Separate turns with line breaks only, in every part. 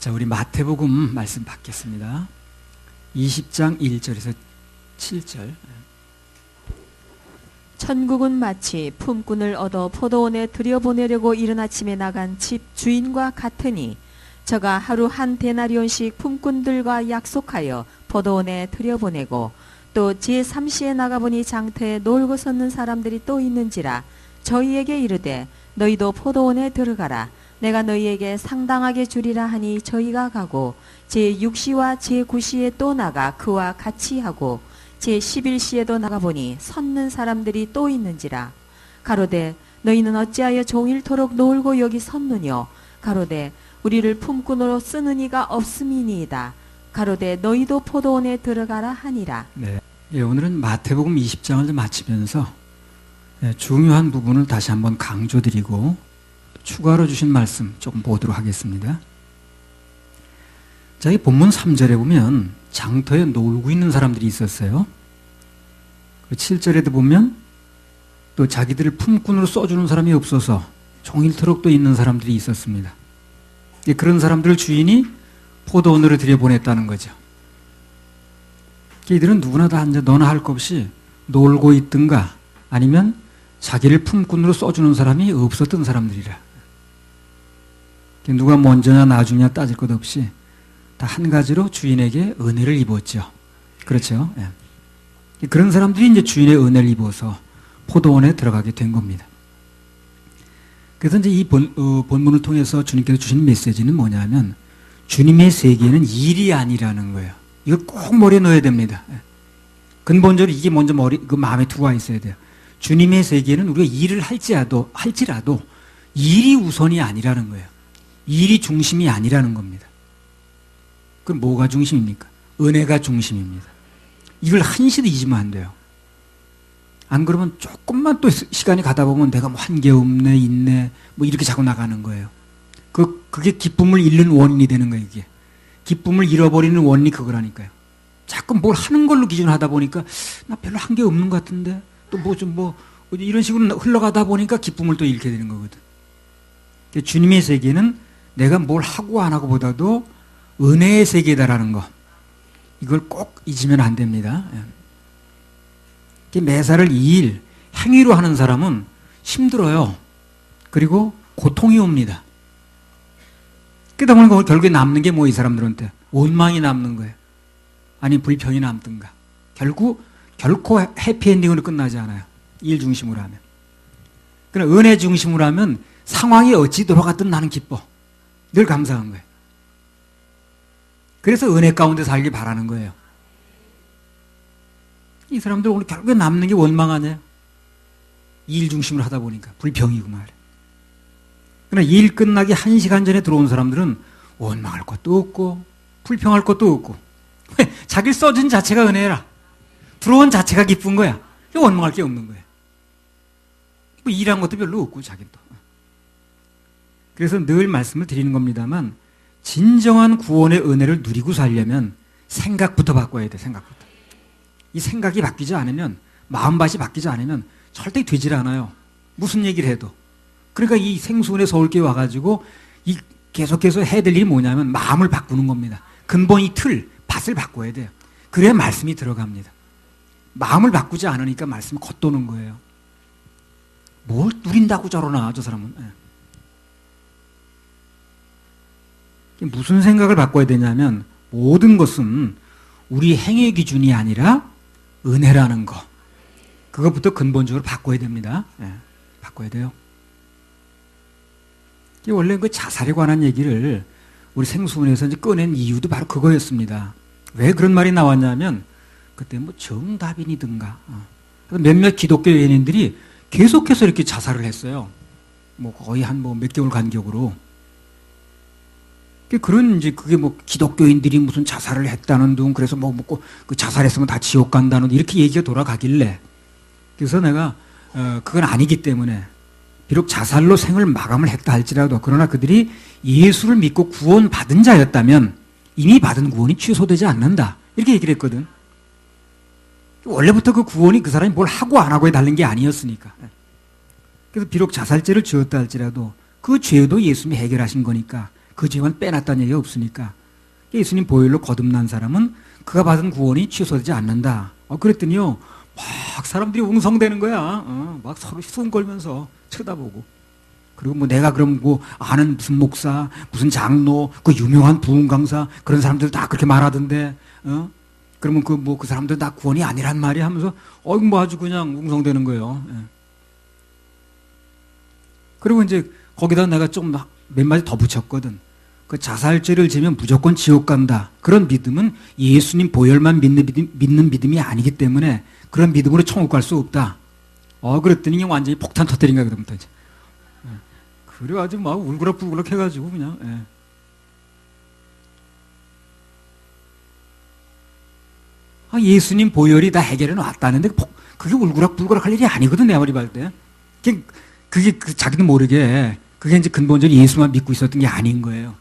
자, 우리 마태복음 말씀 받겠습니다. 20장 1절에서 7절.
천국은 마치 품꾼을 얻어 포도원에 들여보내려고 이른 아침에 나간 집 주인과 같으니 저가 하루 한 데나리온씩 품꾼들과 약속하여 포도원에 들여보내고 또 제3시에 나가보니 장터에 놀고 섰는 사람들이 또 있는지라 저희에게 이르되 너희도 포도원에 들어가라. 내가 너희에게 상당하게 주리라 하니 저희가 가고 제6시와 제9시에 또 나가 그와 같이 하고 제11시에도 나가보니 섰는 사람들이 또 있는지라. 가로되 너희는 어찌하여 종일토록 놀고 여기 섰느뇨. 가로되 우리를 품꾼으로 쓰는 이가 없음이니이다. 가로되 너희도 포도원에 들어가라 하니라.
네. 오늘은 마태복음 20장을 마치면서 중요한 부분을 다시 한번 강조드리고 추가로 주신 말씀 조금 보도록 하겠습니다. 자, 이 본문 3절에 보면 장터에 놀고 있는 사람들이 있었어요. 7절에도 보면 또 자기들을 품꾼으로 써주는 사람이 없어서 종일토록 또 있는 사람들이 있었습니다. 그런 사람들을 주인이 포도원으로 들여보냈다는 거죠. 이들은 누구나 다 이제 너나 할 것 없이 놀고 있든가 아니면 자기를 품꾼으로 써주는 사람이 없었던 사람들이라. 누가 먼저냐 나중이냐 따질 것 없이 다 한 가지로 주인에게 은혜를 입었죠. 그렇죠? 예. 그런 사람들이 이제 주인의 은혜를 입어서 포도원에 들어가게 된 겁니다. 그래서 이제 이 본문을 통해서 주님께서 주신 메시지는 뭐냐면 주님의 세계는 일이 아니라는 거예요. 이거 꼭 머리에 넣어야 됩니다. 예. 근본적으로 이게 먼저 마음에 들어와 있어야 돼요. 주님의 세계는 우리가 일을 할지라도 일이 우선이 아니라는 거예요. 일이 중심이 아니라는 겁니다. 그럼 뭐가 중심입니까? 은혜가 중심입니다. 이걸 한시도 잊으면 안 돼요. 안 그러면 조금만 또 시간이 가다 보면 내가 뭐 한계 없네, 있네, 뭐 이렇게 자꾸 나가는 거예요. 그게 기쁨을 잃는 원인이 되는 거예요, 이게. 기쁨을 잃어버리는 원인이 그거라니까요. 자꾸 뭘 하는 걸로 기준하다 보니까 나 별로 한계 없는 것 같은데 또 이런 식으로 흘러가다 보니까 기쁨을 또 잃게 되는 거거든. 주님의 세계는 내가 뭘 하고 안 하고 보다도 은혜의 세계다라는 거. 이걸 꼭 잊으면 안 됩니다. 매사를 이 일, 행위로 하는 사람은 힘들어요. 그리고 고통이 옵니다. 그러다 보니까 결국에 남는 게 뭐 이 사람들한테 원망이 남는 거예요. 아니 불평이 남든가. 결코 해피엔딩으로 끝나지 않아요. 일 중심으로 하면. 그러나 은혜 중심으로 하면 상황이 어찌 돌아갔든 나는 기뻐. 늘 감사한 거예요. 그래서 은혜 가운데 살길 바라는 거예요. 이 사람들 오늘 결국에 남는 게 원망 아니에요? 일 중심으로 하다 보니까 불평이고 말이에요. 그러나 일 끝나기 1시간 전에 들어온 사람들은 원망할 것도 없고 불평할 것도 없고 왜? 자기를 써준 자체가 은혜라. 들어온 자체가 기쁜 거야. 원망할 게 없는 거예요. 뭐 일한 것도 별로 없고 자기는 또. 그래서 늘 말씀을 드리는 겁니다만 진정한 구원의 은혜를 누리고 살려면 생각부터 바꿔야 돼. 생각부터. 이 생각이 바뀌지 않으면 마음밭이 바뀌지 않으면 절대 되질 않아요. 무슨 얘기를 해도. 그러니까 이 생수원에 서울교회 와가지고 계속해서 해야 될 일이 뭐냐면 마음을 바꾸는 겁니다. 근본 이 밭을 바꿔야 돼요. 그래야 말씀이 들어갑니다. 마음을 바꾸지 않으니까 말씀이 겉도는 거예요. 뭘 누린다고 저러나 저 사람은. 무슨 생각을 바꿔야 되냐면 모든 것은 우리 행위 기준이 아니라 은혜라는 거. 그것부터 근본적으로 바꿔야 됩니다. 바꿔야 돼요. 원래 그 자살에 관한 얘기를 우리 생수원에서 이제 꺼낸 이유도 바로 그거였습니다. 왜 그런 말이 나왔냐면 그때 뭐 정답인이든가 몇몇 기독교 연인들이 계속해서 이렇게 자살을 했어요. 뭐 거의 한 몇 개월 간격으로. 그게 뭐 기독교인들이 무슨 자살을 했다는 둥, 그래서 그 자살했으면 다 지옥 간다는 이렇게 얘기가 돌아가길래. 그래서 내가, 그건 아니기 때문에, 비록 자살로 생을 마감을 했다 할지라도, 그러나 그들이 예수를 믿고 구원받은 자였다면 이미 받은 구원이 취소되지 않는다. 이렇게 얘기를 했거든. 원래부터 그 구원이 그 사람이 뭘 하고 안 하고에 달린 게 아니었으니까. 그래서 비록 자살죄를 지었다 할지라도 그 죄도 예수님이 해결하신 거니까 그 죄만 빼놨다는 얘기가 없으니까. 예수님 보혈로 거듭난 사람은 그가 받은 구원이 취소되지 않는다. 그랬더니요, 막 사람들이 웅성대는 거야. 막 서로 시선 걸면서 쳐다보고. 그리고 뭐 내가 그럼 뭐 아는 무슨 목사, 무슨 장로, 그 유명한 부흥 강사 그런 사람들 다 그렇게 말하던데, 그러면 그 사람들 다 구원이 아니란 말이 하면서 뭐 아주 그냥 웅성대는 거예요. 예. 그리고 이제 거기다 내가 좀 몇 마디 더 붙였거든. 그 자살죄를 지면 무조건 지옥 간다. 그런 믿음은 예수님 보혈만 믿는 믿음이 아니기 때문에 그런 믿음으로 천국 갈 수 없다. 그랬더니 그냥 완전히 폭탄 터뜨린 거야, 그다음부터 이제. 그래가지고 막 울그락불그락 해가지고 그냥. 예수님 보혈이 다 해결해 놨다는데 그게 울그락불그락 할 일이 아니거든, 내 말이 말 때. 그게 자기도 모르게 그게 이제 근본적으로 예수만 믿고 있었던 게 아닌 거예요.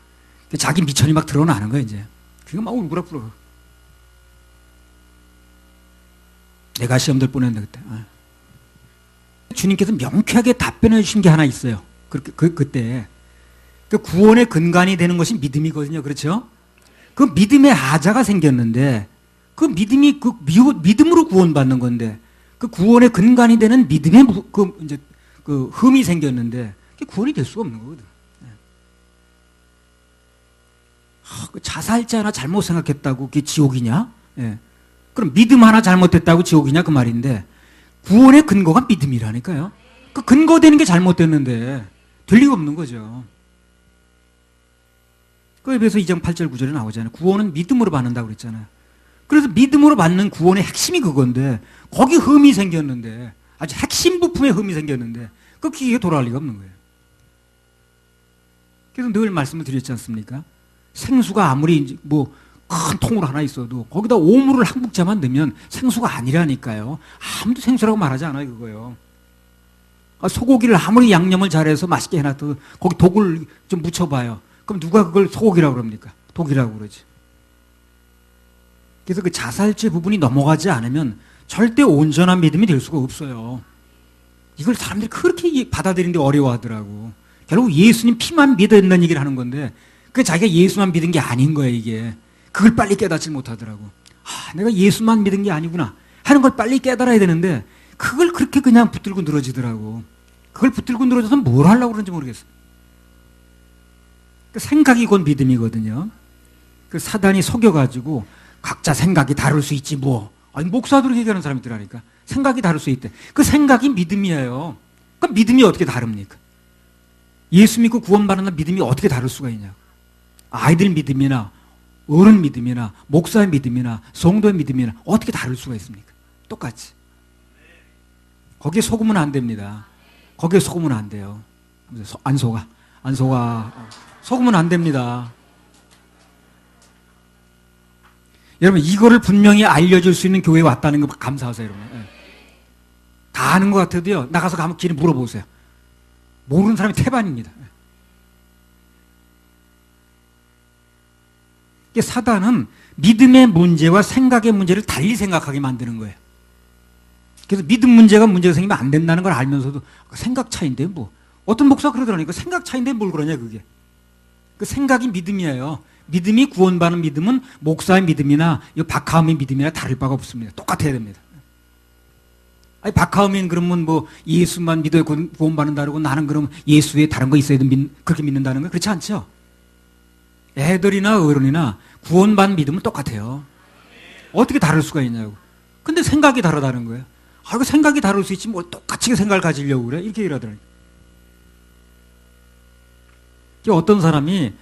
자기 미천이 막 드러나는 거예요, 이제. 그게 막 울그락불그락. 내가 시험 들 뻔했는데, 그때. 주님께서 명쾌하게 답변해 주신 게 하나 있어요. 그때. 그 구원의 근간이 되는 것이 믿음이거든요. 그렇죠? 그 믿음의 하자가 생겼는데, 그 믿음이 믿음으로 구원받는 건데, 그 구원의 근간이 되는 믿음의 흠이 생겼는데, 그게 구원이 될 수가 없는 거거든. 그 자살자 하나 잘못 생각했다고 그게 지옥이냐? 예. 그럼 믿음 하나 잘못했다고 지옥이냐? 그 말인데, 구원의 근거가 믿음이라니까요. 그 근거되는 게 잘못됐는데, 될 리가 없는 거죠. 그에 비해서 2장 8절 9절에 나오잖아요. 구원은 믿음으로 받는다고 그랬잖아요. 그래서 믿음으로 받는 구원의 핵심이 그건데, 거기 흠이 생겼는데, 아주 핵심 부품에 흠이 생겼는데, 그 기계가 돌아갈 리가 없는 거예요. 그래서 늘 말씀을 드렸지 않습니까? 생수가 아무리 큰 통으로 하나 있어도 거기다 오물을 한 국자만 넣으면 생수가 아니라니까요. 아무도 생수라고 말하지 않아요, 그거요. 소고기를 아무리 양념을 잘해서 맛있게 해놔도 거기 독을 좀 묻혀봐요. 그럼 누가 그걸 소고기라고 그럽니까? 독이라고 그러지. 그래서 그 자살죄 부분이 넘어가지 않으면 절대 온전한 믿음이 될 수가 없어요. 이걸 사람들이 그렇게 받아들이는데 어려워하더라고. 결국 예수님 피만 믿었는 얘기를 하는 건데, 그 자기가 예수만 믿은 게 아닌 거예요, 이게. 그걸 빨리 깨닫지 못하더라고. 내가 예수만 믿은 게 아니구나 하는 걸 빨리 깨달아야 되는데, 그걸 그렇게 그냥 붙들고 늘어지더라고. 그걸 붙들고 늘어져서 뭘 하려고 그러는지 모르겠어. 그 생각이 곧 믿음이거든요. 그 사단이 속여가지고 각자 생각이 다를 수 있지 뭐. 아니, 목사들이 얘기하는 사람이 있더라니까. 생각이 다를 수 있대. 그 생각이 믿음이에요. 그럼 믿음이 어떻게 다릅니까? 예수 믿고 구원받는 믿음이 어떻게 다를 수가 있냐고. 아이들 믿음이나 어른 믿음이나 목사의 믿음이나 성도의 믿음이나 어떻게 다를 수가 있습니까? 똑같이. 거기에 속으면 안 됩니다. 거기에 속으면 안 돼요. 안 속아. 속으면 안 됩니다. 여러분, 이거를 분명히 알려줄 수 있는 교회에 왔다는 거 감사하세요, 여러분. 다 아는 것 같아도요, 나가서 가면 길에 물어보세요. 모르는 사람이 태반입니다. 사단은 믿음의 문제와 생각의 문제를 달리 생각하게 만드는 거예요. 그래서 믿음 문제가 생기면 안 된다는 걸 알면서도 생각 차이인데 뭐. 어떤 목사가 그러더라니까. 생각 차이인데 뭘 그러냐, 그게. 그 생각이 믿음이에요. 믿음이 구원받는 믿음은 목사의 믿음이나 박하음의 믿음이나 다를 바가 없습니다. 똑같아야 됩니다. 아니, 박하음인 그러면 뭐 예수만 믿어야 구원받는다고 나는 그럼 예수 외에 다른 거 있어야 그렇게 믿는다는 거 그렇지 않죠? 애들이나 어른이나 구원받는 믿음은 똑같아요. 어떻게 다를 수가 있냐고. 근데 생각이 다르다는 거예요. 그 생각이 다를 수 있지 뭐 똑같이 생각을 가지려고 그래? 이렇게 얘기하더라고요. 어떤 사람이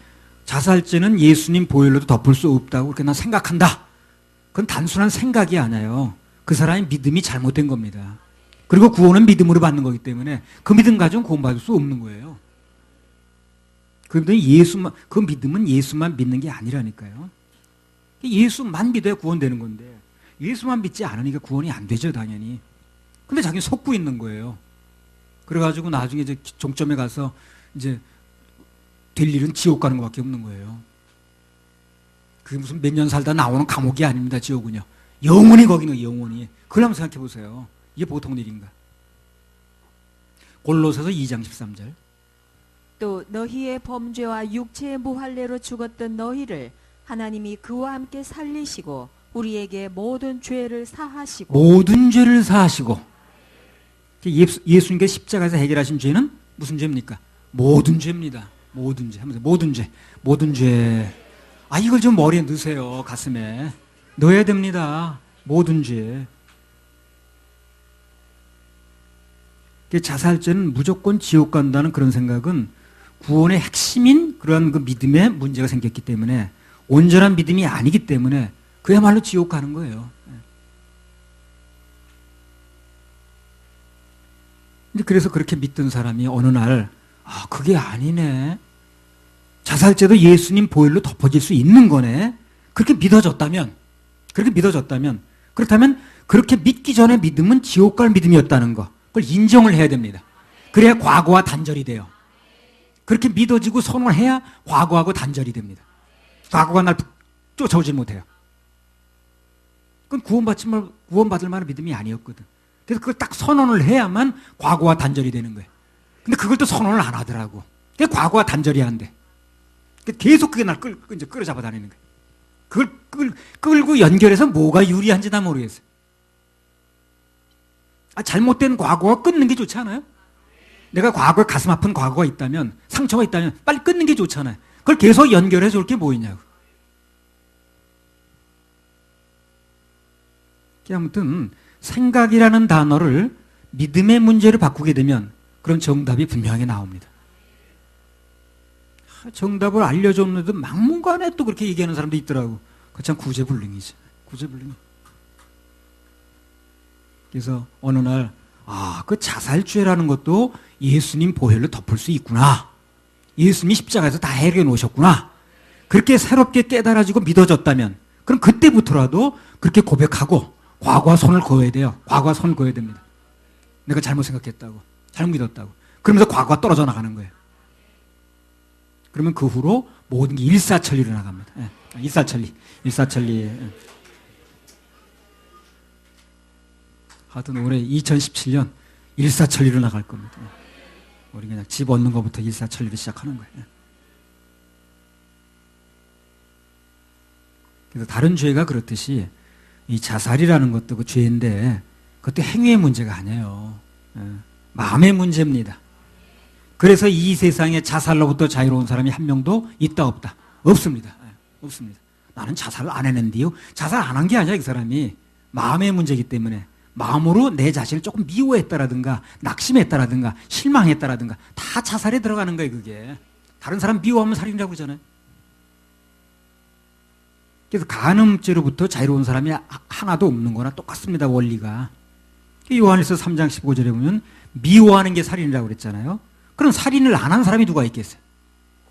자살죄는 예수님 보혈로도 덮을 수 없다고 그렇게 난 생각한다. 그건 단순한 생각이 아니에요. 그 사람의 믿음이 잘못된 겁니다. 그리고 구원은 믿음으로 받는 거기 때문에 그 믿음 가지고는 구원받을 수 없는 거예요. 그 믿음은 예수만 믿는 게 아니라니까요. 예수만 믿어야 구원되는 건데 예수만 믿지 않으니까 구원이 안 되죠, 당연히. 근데 자기는 속고 있는 거예요. 그래가지고 나중에 이제 종점에 가서 이제 될 일은 지옥 가는 것밖에 없는 거예요. 그게 무슨 몇 년 살다 나오는 감옥이 아닙니다, 지옥은요. 영원히 거기는 영원히. 그걸 한번 생각해 보세요. 이게 보통 일인가. 골로새서 2장 13절.
또 너희의 범죄와 육체의 무할례로 죽었던 너희를 하나님이 그와 함께 살리시고 우리에게 모든 죄를 사하시고
모든 죄를 사하시고. 예수님께서 십자가에서 해결하신 죄는 무슨 죄입니까? 모든 죄입니다. 모든 죄. 모든 죄. 모든 죄. 아, 이걸 좀 머리에 넣으세요. 가슴에. 넣어야 됩니다. 모든 죄. 자살죄는 무조건 지옥 간다는 그런 생각은 구원의 핵심인 그러한 그 믿음에 문제가 생겼기 때문에, 온전한 믿음이 아니기 때문에 그야말로 지옥 가는 거예요. 근데 그래서 그렇게 믿던 사람이 어느 날, 아, 그게 아니네. 자살죄도 예수님 보혈로 덮어질 수 있는 거네. 그렇게 믿어졌다면, 그렇다면 그렇게 믿기 전에 믿음은 지옥 갈 믿음이었다는 거, 그걸 인정을 해야 됩니다. 그래야 과거와 단절이 돼요. 그렇게 믿어지고 선언해야 과거하고 단절이 됩니다. 과거가 날 쫓아오지 못해요. 그건 구원받을 만한 믿음이 아니었거든. 그래서 그걸 딱 선언을 해야만 과거와 단절이 되는 거예요. 근데 그걸 또 선언을 안 하더라고. 그게 과거와 단절이 안 돼. 계속 그게 날 끌어잡아 다니는 거예요. 그걸 끌고 연결해서 뭐가 유리한지 나 모르겠어요. 잘못된 과거가 끊는 게 좋지 않아요? 내가 과거에 가슴 아픈 과거가 있다면, 상처가 있다면 빨리 끊는 게 좋잖아요. 그걸 계속 연결해 줄 게 뭐 있냐고. 아무튼 생각이라는 단어를 믿음의 문제로 바꾸게 되면 그런 정답이 분명하게 나옵니다. 정답을 알려줬는데도 막무가내 또 그렇게 얘기하는 사람도 있더라고. 그거 참 구제불능이지. 구제불능. 그래서 어느 날, 그 자살죄라는 것도 예수님 보혈로 덮을 수 있구나. 예수님이 십자가에서 다 해결해 놓으셨구나. 그렇게 새롭게 깨달아지고 믿어졌다면, 그럼 그때부터라도 그렇게 고백하고 과거와 손을 그어야 돼요. 과거와 손을 그어야 됩니다. 내가 잘못 생각했다고, 잘못 믿었다고. 그러면서 과거가 떨어져 나가는 거예요. 그러면 그 후로 모든 게 일사천리로 나갑니다. 일사천리. 하여튼 올해 2017년 일사천리로 나갈 겁니다. 우리 그냥 집 얻는 것부터 일사천리로 시작하는 거예요. 그래서 다른 죄가 그렇듯이 이 자살이라는 것도 그 죄인데, 그것도 행위의 문제가 아니에요. 마음의 문제입니다. 그래서 이 세상에 자살로부터 자유로운 사람이 한 명도 있다 없다? 없습니다. 없습니다. 나는 자살을 안 해낸디요. 자살 안 한 게 아니라 이 사람이 마음의 문제이기 때문에 마음으로 내 자신을 조금 미워했다라든가 낙심했다라든가 실망했다라든가 다 자살에 들어가는 거예요. 그게 다른 사람 미워하면 살인이라고 그러잖아요. 그래서 간음죄로부터 자유로운 사람이 하나도 없는 거나 똑같습니다. 원리가. 요한일서 3장 15절에 보면 미워하는 게 살인이라고 그랬잖아요. 그럼 살인을 안 한 사람이 누가 있겠어요?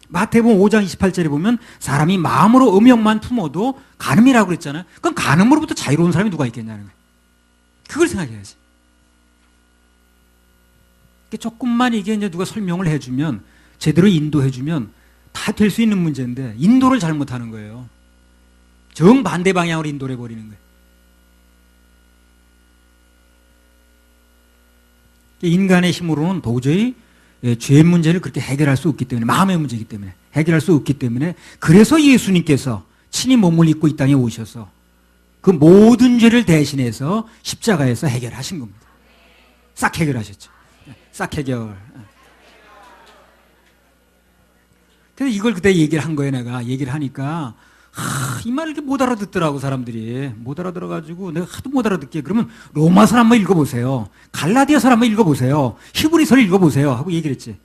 마태복음 5장 28절에 보면 사람이 마음으로 음욕만 품어도 간음이라고 그랬잖아요. 그럼 간음으로부터 자유로운 사람이 누가 있겠냐는 거예요. 그걸 생각해야지. 조금만 이게 이제 누가 설명을 해주면, 제대로 인도해주면 다 될 수 있는 문제인데 인도를 잘못하는 거예요. 정반대 방향으로 인도를 해버리는 거예요. 인간의 힘으로는 도저히 죄의 문제를 그렇게 해결할 수 없기 때문에, 마음의 문제이기 때문에 해결할 수 없기 때문에, 그래서 예수님께서 친히 몸을 입고 이 땅에 오셔서 그 모든 죄를 대신해서 십자가에서 해결하신 겁니다. 싹 해결하셨죠. 싹 해결. 그래서 이걸 그때 얘기를 한 거예요. 내가 얘기를 하니까 이 말을 이렇게 못 알아듣더라고. 사람들이 못 알아들어가지고 내가 하도 못 알아듣게, 그러면 로마서 한번 읽어보세요, 갈라디아서 한번 읽어보세요, 히브리서를 읽어보세요 하고 얘기를 했지.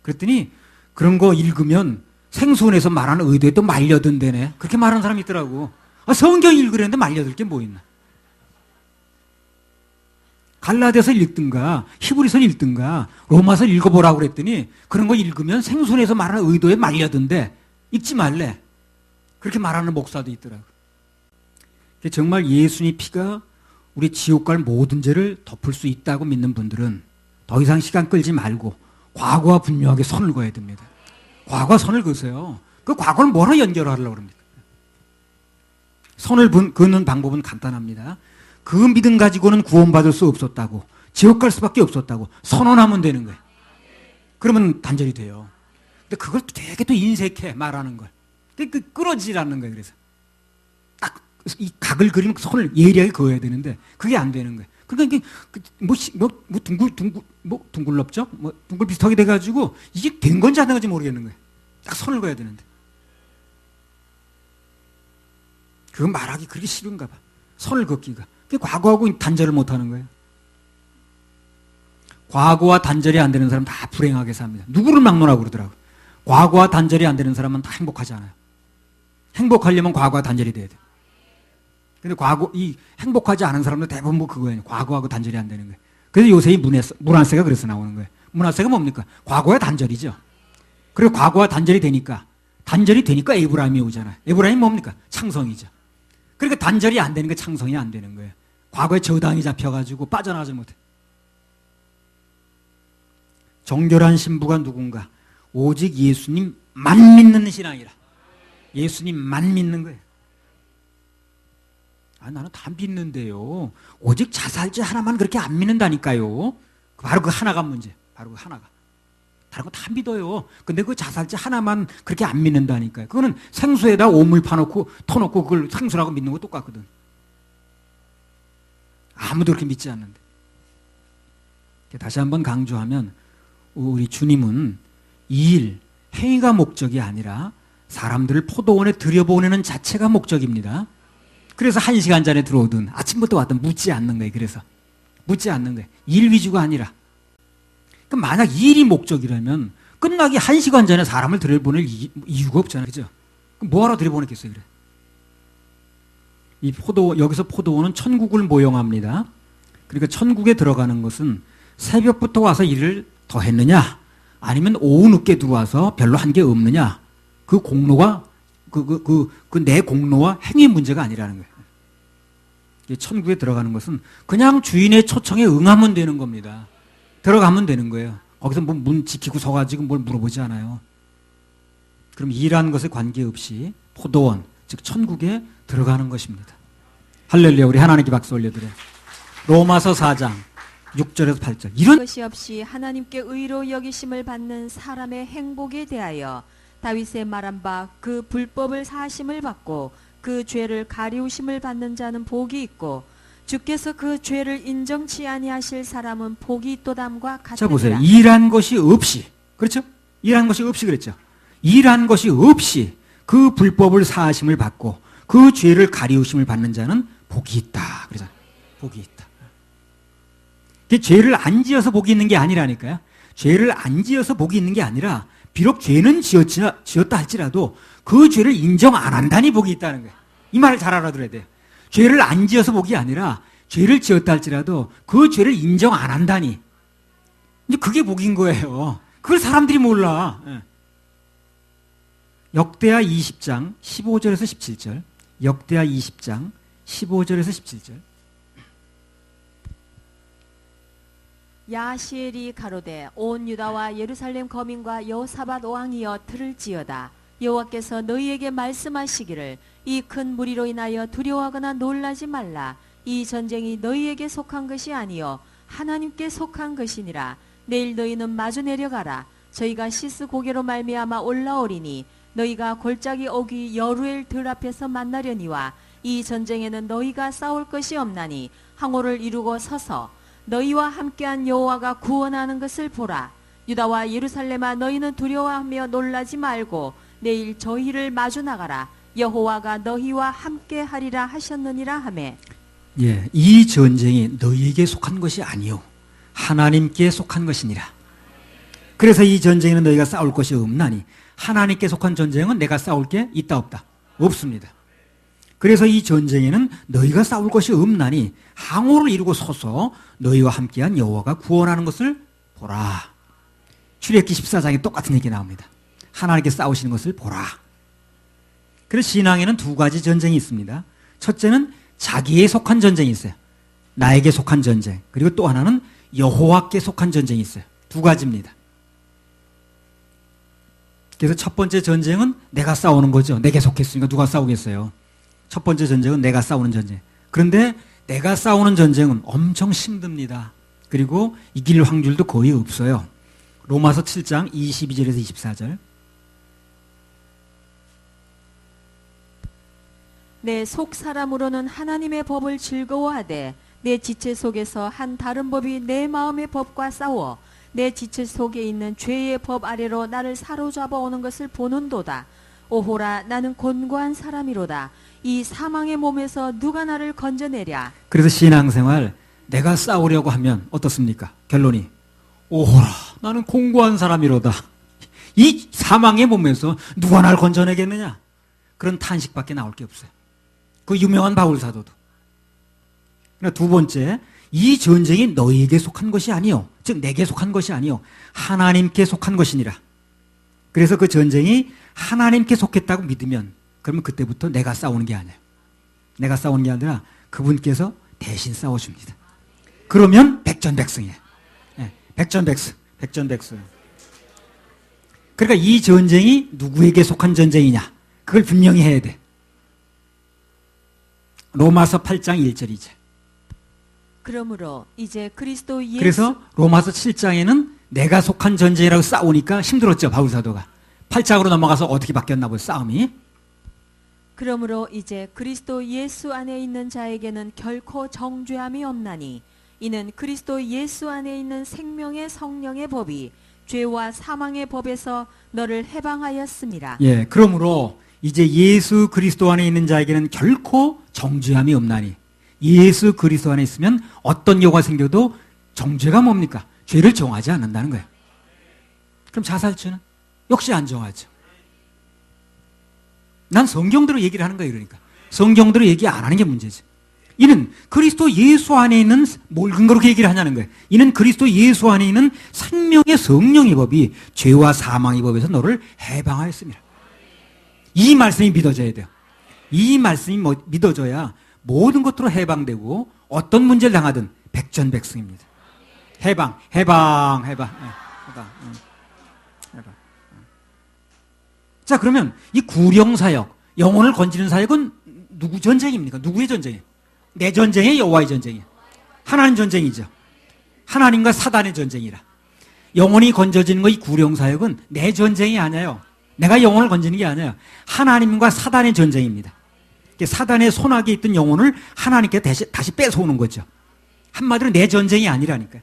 그랬더니 그런 거 읽으면 생수원에서 말하는 의도에 또 말려든대네, 그렇게 말하는 사람이 있더라고. 성경 읽으려는데 말려들 게 뭐 있나. 갈라디아서 읽든가 히브리서 읽든가 로마서 읽어보라고 그랬더니 그런 거 읽으면 생수원에서 말하는 의도에 말려든대, 읽지 말래, 그렇게 말하는 목사도 있더라고. 정말 예수님 피가 우리 지옥 갈 모든 죄를 덮을 수 있다고 믿는 분들은 더 이상 시간 끌지 말고 과거와 분명하게 선을 그어야 됩니다. 과거와 선을 그으세요. 그 과거를 뭐로 연결하려고 합니까? 선을 그는 방법은 간단합니다. 그 믿음 가지고는 구원받을 수 없었다고, 지옥 갈 수밖에 없었다고 선언하면 되는 거예요. 그러면 단절이 돼요. 근데 그걸 되게 또 인색해, 말하는 걸. 끊어지라는 거예요, 그래서. 딱 이 각을 그리면 손을 예리하게 그어야 되는데, 그게 안 되는 거예요. 그러니까 이게, 둥글럽죠? 둥글 비슷하게 돼가지고, 이게 된 건지 안 된 건지 모르겠는 거예요. 딱 손을 그어야 되는데. 그건 말하기 그렇게 싫은가 봐. 손을 긋기가. 그게 과거하고 단절을 못 하는 거예요. 과거와 단절이 안 되는 사람 다 불행하게 삽니다. 누구를 막론하고 그러더라고요. 과거와 단절이 안 되는 사람은 다 행복하지 않아요. 행복하려면 과거와 단절이 돼야 돼요. 근데 행복하지 않은 사람도 대부분 그거예요. 과거하고 단절이 안 되는 거예요. 그래서 요새 이 문화세가 그래서 나오는 거예요. 문화세가 뭡니까? 과거와 단절이죠. 그리고 과거와 단절이 되니까 에브라임이 오잖아요. 에브라임이 뭡니까? 창성이죠. 그러니까 단절이 안 되는 게 창성이 안 되는 거예요. 과거에 저당이 잡혀가지고 빠져나가지 못해. 정결한 신부가 누군가? 오직 예수님만 믿는 신앙이라. 예수님만 믿는 거예요. 나는 다 믿는데요. 오직 자살죄 하나만 그렇게 안 믿는다니까요. 바로 그 하나가 문제. 바로 그 하나가. 다른 거 다 믿어요. 근데 그 자살죄 하나만 그렇게 안 믿는다니까요. 그거는 생수에다 오물 파놓고 터놓고 그걸 생수라고 믿는 거 똑같거든. 아무도 그렇게 믿지 않는데. 다시 한번 강조하면 우리 주님은 이 일, 행위가 목적이 아니라 사람들을 포도원에 들여보내는 자체가 목적입니다. 그래서 1시간 전에 들어오든 아침부터 왔든 묻지 않는 거예요. 그래서 묻지 않는 거예요. 일 위주가 아니라. 그럼 만약 이 일이 목적이라면 끝나기 1시간 전에 사람을 들여보낼 이유가 없잖아요. 그죠? 그럼 뭐하러 들여보냈겠어요? 그래. 여기서 포도원은 천국을 모형합니다. 그러니까 천국에 들어가는 것은 새벽부터 와서 일을 더 했느냐, 아니면 오후 늦게 들어와서 별로 한 게 없느냐, 그 공로가, 내 공로와 행위 문제가 아니라는 거예요. 천국에 들어가는 것은 그냥 주인의 초청에 응하면 되는 겁니다. 들어가면 되는 거예요. 거기서 뭐 문 지키고 서가지고 뭘 물어보지 않아요. 그럼 일하는 것에 관계없이 포도원, 즉 천국에 들어가는 것입니다. 할렐루야. 우리 하나님께 박수 올려드려요. 로마서 4장 6절에서 8절. 이런
것이 없이 하나님께 의로 여기심을 받는 사람의 행복에 대하여 다윗의 말한 바 그 불법을 사하심을 받고 그 죄를 가리우심을 받는 자는 복이 있고 주께서 그 죄를 인정치 아니하실 사람은 복이 있도담과 같으니라.
자 보세요. 일한 것이 없이, 그렇죠? 일한 것이 없이 그랬죠. 일한 것이 없이 그 불법을 사하심을 받고 그 죄를 가리우심을 받는 자는 복이 있다. 그러잖아요. 복이 있다. 죄를 안 지어서 복이 있는 게 아니라니까요. 죄를 안 지어서 복이 있는 게 아니라 비록 죄는 지었다 할지라도 그 죄를 인정 안 한다니 복이 있다는 거예요. 이 말을 잘 알아들어야 돼요. 죄를 안 지어서 복이 아니라 죄를 지었다 할지라도 그 죄를 인정 안 한다니. 이제 그게 복인 거예요. 그걸 사람들이 몰라. 역대하 20장 15절에서 17절. 역대하 20장 15절에서 17절.
야시엘이 가로되 온 유다와 예루살렘 거민과 여호사밧 왕이여 들을지어다. 여호와께서 너희에게 말씀하시기를 이 큰 무리로 인하여 두려워하거나 놀라지 말라. 이 전쟁이 너희에게 속한 것이 아니요 하나님께 속한 것이니라. 내일 너희는 마주 내려가라. 저희가 시스 고개로 말미암아 올라오리니 너희가 골짜기 오기 여루엘 들 앞에서 만나려니와 이 전쟁에는 너희가 싸울 것이 없나니 항오를 이루고 서서 너희와 함께한 여호와가 구원하는 것을 보라. 유다와 예루살렘아 너희는 두려워하며 놀라지 말고 내일 저희를 마주 나가라. 여호와가 너희와 함께하리라 하셨느니라 하매.
예, 이 전쟁이 너희에게 속한 것이 아니요 하나님께 속한 것이니라. 그래서 이 전쟁에는 너희가 싸울 것이 없나니 하나님께 속한 전쟁은 내가 싸울 게 있다 없다? 없습니다. 그래서 이 전쟁에는 너희가 싸울 것이 없나니 항오를 이루고 서서 너희와 함께한 여호와가 구원하는 것을 보라. 출애굽기 14장에 똑같은 얘기 나옵니다. 하나님께 싸우시는 것을 보라. 그래서 신앙에는 두 가지 전쟁이 있습니다. 첫째는 자기에 속한 전쟁이 있어요. 나에게 속한 전쟁. 그리고 또 하나는 여호와께 속한 전쟁이 있어요. 두 가지입니다. 그래서 첫 번째 전쟁은 내가 싸우는 거죠. 내게 속했으니까 누가 싸우겠어요. 첫 번째 전쟁은 내가 싸우는 전쟁. 그런데 내가 싸우는 전쟁은 엄청 힘듭니다. 그리고 이길 확률도 거의 없어요. 로마서 7장 22절에서 24절.
내 속 사람으로는 하나님의 법을 즐거워하되 내 지체 속에서 한 다른 법이 내 마음의 법과 싸워 내 지체 속에 있는 죄의 법 아래로 나를 사로잡아 오는 것을 보는도다. 오호라, 나는 곤고한 사람이로다. 이 사망의 몸에서 누가 나를 건져내랴.
그래서 신앙생활 내가 싸우려고 하면 어떻습니까? 결론이 오호라, 나는 공고한 사람이로다. 이 사망의 몸에서 누가 날 건져내겠느냐? 그런 탄식밖에 나올 게 없어요. 그 유명한 바울 사도도. 그러나 두 번째, 이 전쟁이 너희에게 속한 것이 아니요, 즉 내게 속한 것이 아니요, 하나님께 속한 것이니라. 그래서 그 전쟁이 하나님께 속했다고 믿으면 그러면 그때부터 내가 싸우는 게 아니에요. 내가 싸우는 게 아니라 그분께서 대신 싸워줍니다. 그러면 백전백승이에요. 네, 백전백승. 그러니까 이 전쟁이 누구에게 속한 전쟁이냐, 그걸 분명히 해야 돼. 로마서 8장 1절이죠.
그러므로 이제 그리스도 예수.
그래서 로마서 7장에는 내가 속한 전쟁이라고 싸우니까 힘들었죠, 바울 사도가. 8장으로 넘어가서 어떻게 바뀌었나 보요, 싸움이.
그러므로 이제 그리스도 예수 안에 있는 자에게는 결코 정죄함이 없나니 이는 그리스도 예수 안에 있는 생명의 성령의 법이 죄와 사망의 법에서 너를 해방하였습니다.
예, 그러므로 이제 예수 그리스도 안에 있는 자에게는 결코 정죄함이 없나니, 예수 그리스도 안에 있으면 어떤 여가 생겨도 정죄가 뭡니까? 죄를 정하지 않는다는 거예요. 그럼 자살죄는 역시 안 정하죠. 난 성경대로 얘기를 하는 거예요. 그러니까 성경대로 얘기 안 하는 게 문제지. 이는 그리스도 예수 안에 있는, 뭘 근거로 그 얘기를 하냐는 거예요. 이는 그리스도 예수 안에 있는 생명의 성령의 법이 죄와 사망의 법에서 너를 해방하였습니다. 이 말씀이 믿어져야 돼요. 이 말씀이 믿어져야 모든 것으로 해방되고 어떤 문제를 당하든 백전백승입니다. 해방. 자, 그러면 이 구령사역, 영혼을 건지는 사역은 누구 전쟁입니까? 누구의 전쟁이에요? 내 전쟁이에요? 여호와의 전쟁이에요? 하나님 전쟁이죠. 하나님과 사단의 전쟁이라. 영혼이 건져지는 거, 이 구령사역은 내 전쟁이 아니에요. 내가 영혼을 건지는 게 아니에요. 하나님과 사단의 전쟁입니다. 사단의 손아귀에 있던 영혼을 하나님께 다시 뺏어오는 거죠. 한마디로 내 전쟁이 아니라니까요.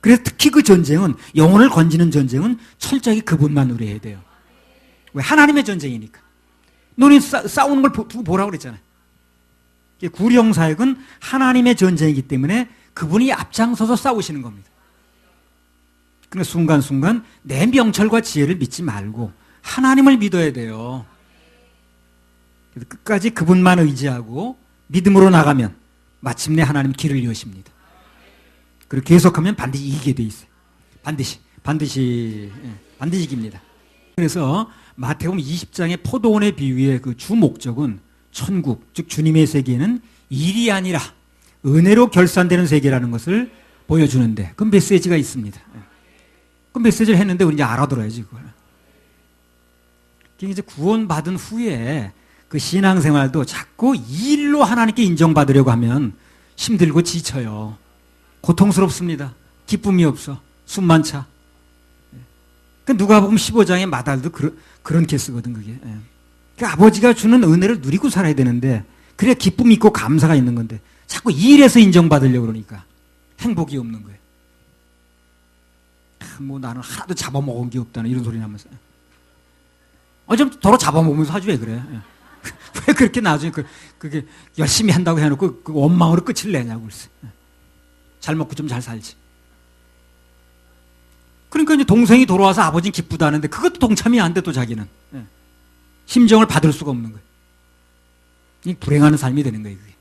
그래서 특히 그 전쟁은, 영혼을 건지는 전쟁은 철저히 그분만 누려야 돼요. 왜? 하나님의 전쟁이니까. 너네 싸우는 걸 두고 보라고 그랬잖아요. 구령사역은 하나님의 전쟁이기 때문에 그분이 앞장서서 싸우시는 겁니다. 그러니까 순간순간 내 명철과 지혜를 믿지 말고 하나님을 믿어야 돼요. 그래서 끝까지 그분만 의지하고 믿음으로 나가면 마침내 하나님 길을 여십니다. 그리고 계속하면 반드시 이기게 돼 있어요. 반드시 이깁니다. 그래서 마태복음 20장의 포도원의 비유의 그 주 목적은 천국, 즉 주님의 세계는 일이 아니라 은혜로 결산되는 세계라는 것을 보여주는데, 그 메시지가 있습니다. 그 메시지를 했는데 우리 이제 알아들어야지 그걸. 이제 구원받은 후에 그 신앙생활도 자꾸 일로 하나님께 인정받으려고 하면 힘들고 지쳐요. 고통스럽습니다. 기쁨이 없어. 숨만 차. 그 누가복음 15장의 마달도 그런 케이스거든, 그게. 그 아버지가 주는 은혜를 누리고 살아야 되는데, 그래야 기쁨이 있고 감사가 있는 건데, 자꾸 일에서 인정받으려고 그러니까 행복이 없는 거예요. 뭐 나는 하나도 잡아먹은 게 없다는 이런 소리 나면서. 좀 더러 잡아먹으면서 하지 왜 그래? 왜 그렇게 나중에 그게 열심히 한다고 해놓고 그 원망으로 끝을 내냐고 그랬어. 잘 먹고 좀 잘 살지. 그러니까 이제 동생이 돌아와서 아버지는 기쁘다는데 그것도 동참이 안 돼, 또 자기는. 심정을 받을 수가 없는 거예요. 이 불행하는 삶이 되는 거예요, 그게.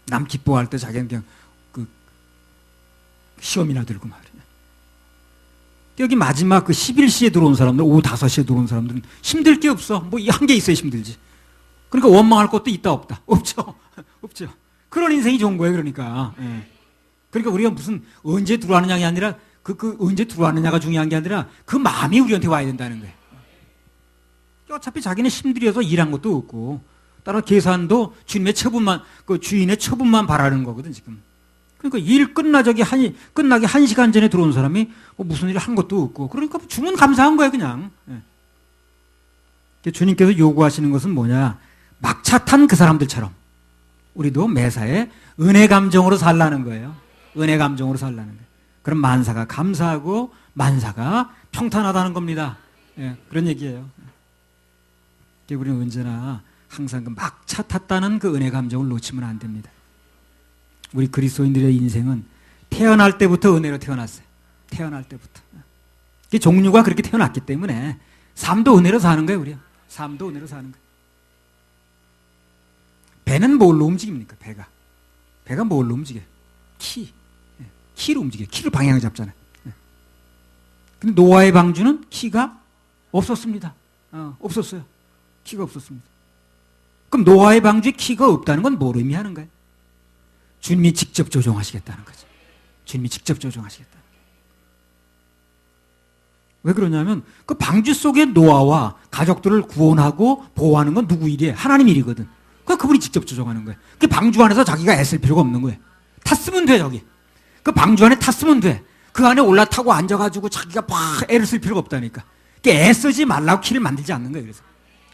남 기뻐할 때 자기는 그냥 그 시험이나 들고 말이야. 여기 마지막 그 11시에 들어온 사람들, 오후 5시에 들어온 사람들은 힘들 게 없어. 뭐 한 게 있어야 힘들지. 그러니까 원망할 것도 있다 없다. 없죠. 없죠. 그런 인생이 좋은 거예요, 그러니까. 그러니까 우리가 무슨 언제 들어왔느냐가 아니라 그 언제 들어왔느냐가 중요한 게 아니라 그 마음이 우리한테 와야 된다는 거예요. 어차피 자기는 힘들어서 일한 것도 없고, 따라 계산도 주님의 처분만, 그 주인의 처분만 바라는 거거든, 지금. 그러니까 일 끝나기 1시간 전에 들어온 사람이 뭐 무슨 일을 한 것도 없고, 그러니까 주면 감사한 거예요, 그냥. 주님께서 요구하시는 것은 뭐냐? 막차 탄 그 사람들처럼 우리도 매사에 은혜 감정으로 살라는 거예요. 은혜 감정으로 살라는 거예요. 그럼 만사가 감사하고 만사가 평탄하다는 겁니다. 예, 그런 얘기예요. 우리는 언제나 항상 그 막차 탔다는 그 은혜 감정을 놓치면 안 됩니다. 우리 그리스도인들의 인생은 태어날 때부터 은혜로 태어났어요. 태어날 때부터. 종류가 그렇게 태어났기 때문에 삶도 은혜로 사는 거예요, 우리. 삶도 은혜로 사는 거예요. 배는 뭘로 움직입니까, 배가? 배가 뭘로 움직여요? 키. 키로 움직여요. 키로 방향을 잡잖아요. 근데 노아의 방주는 키가 없었습니다. 없었어요. 키가 없었습니다. 그럼 노아의 방주에 키가 없다는 건 뭘 의미하는 거예요? 주님이 직접 조종하시겠다는 거죠. 주님이 직접 조종하시겠다. 왜 그러냐면 그 방주 속에 노아와 가족들을 구원하고 보호하는 건 누구 일이에요? 하나님 일이거든. 그분이 직접 조종하는 거예요. 그 방주 안에서 자기가 애쓸 필요가 없는 거예요. 탔으면 돼, 저기. 그 방주 안에 탔으면 돼. 그 안에 올라타고 앉아가지고 자기가 막 애를 쓸 필요가 없다니까. 애쓰지 말라고 키를 만들지 않는 거예요. 그래서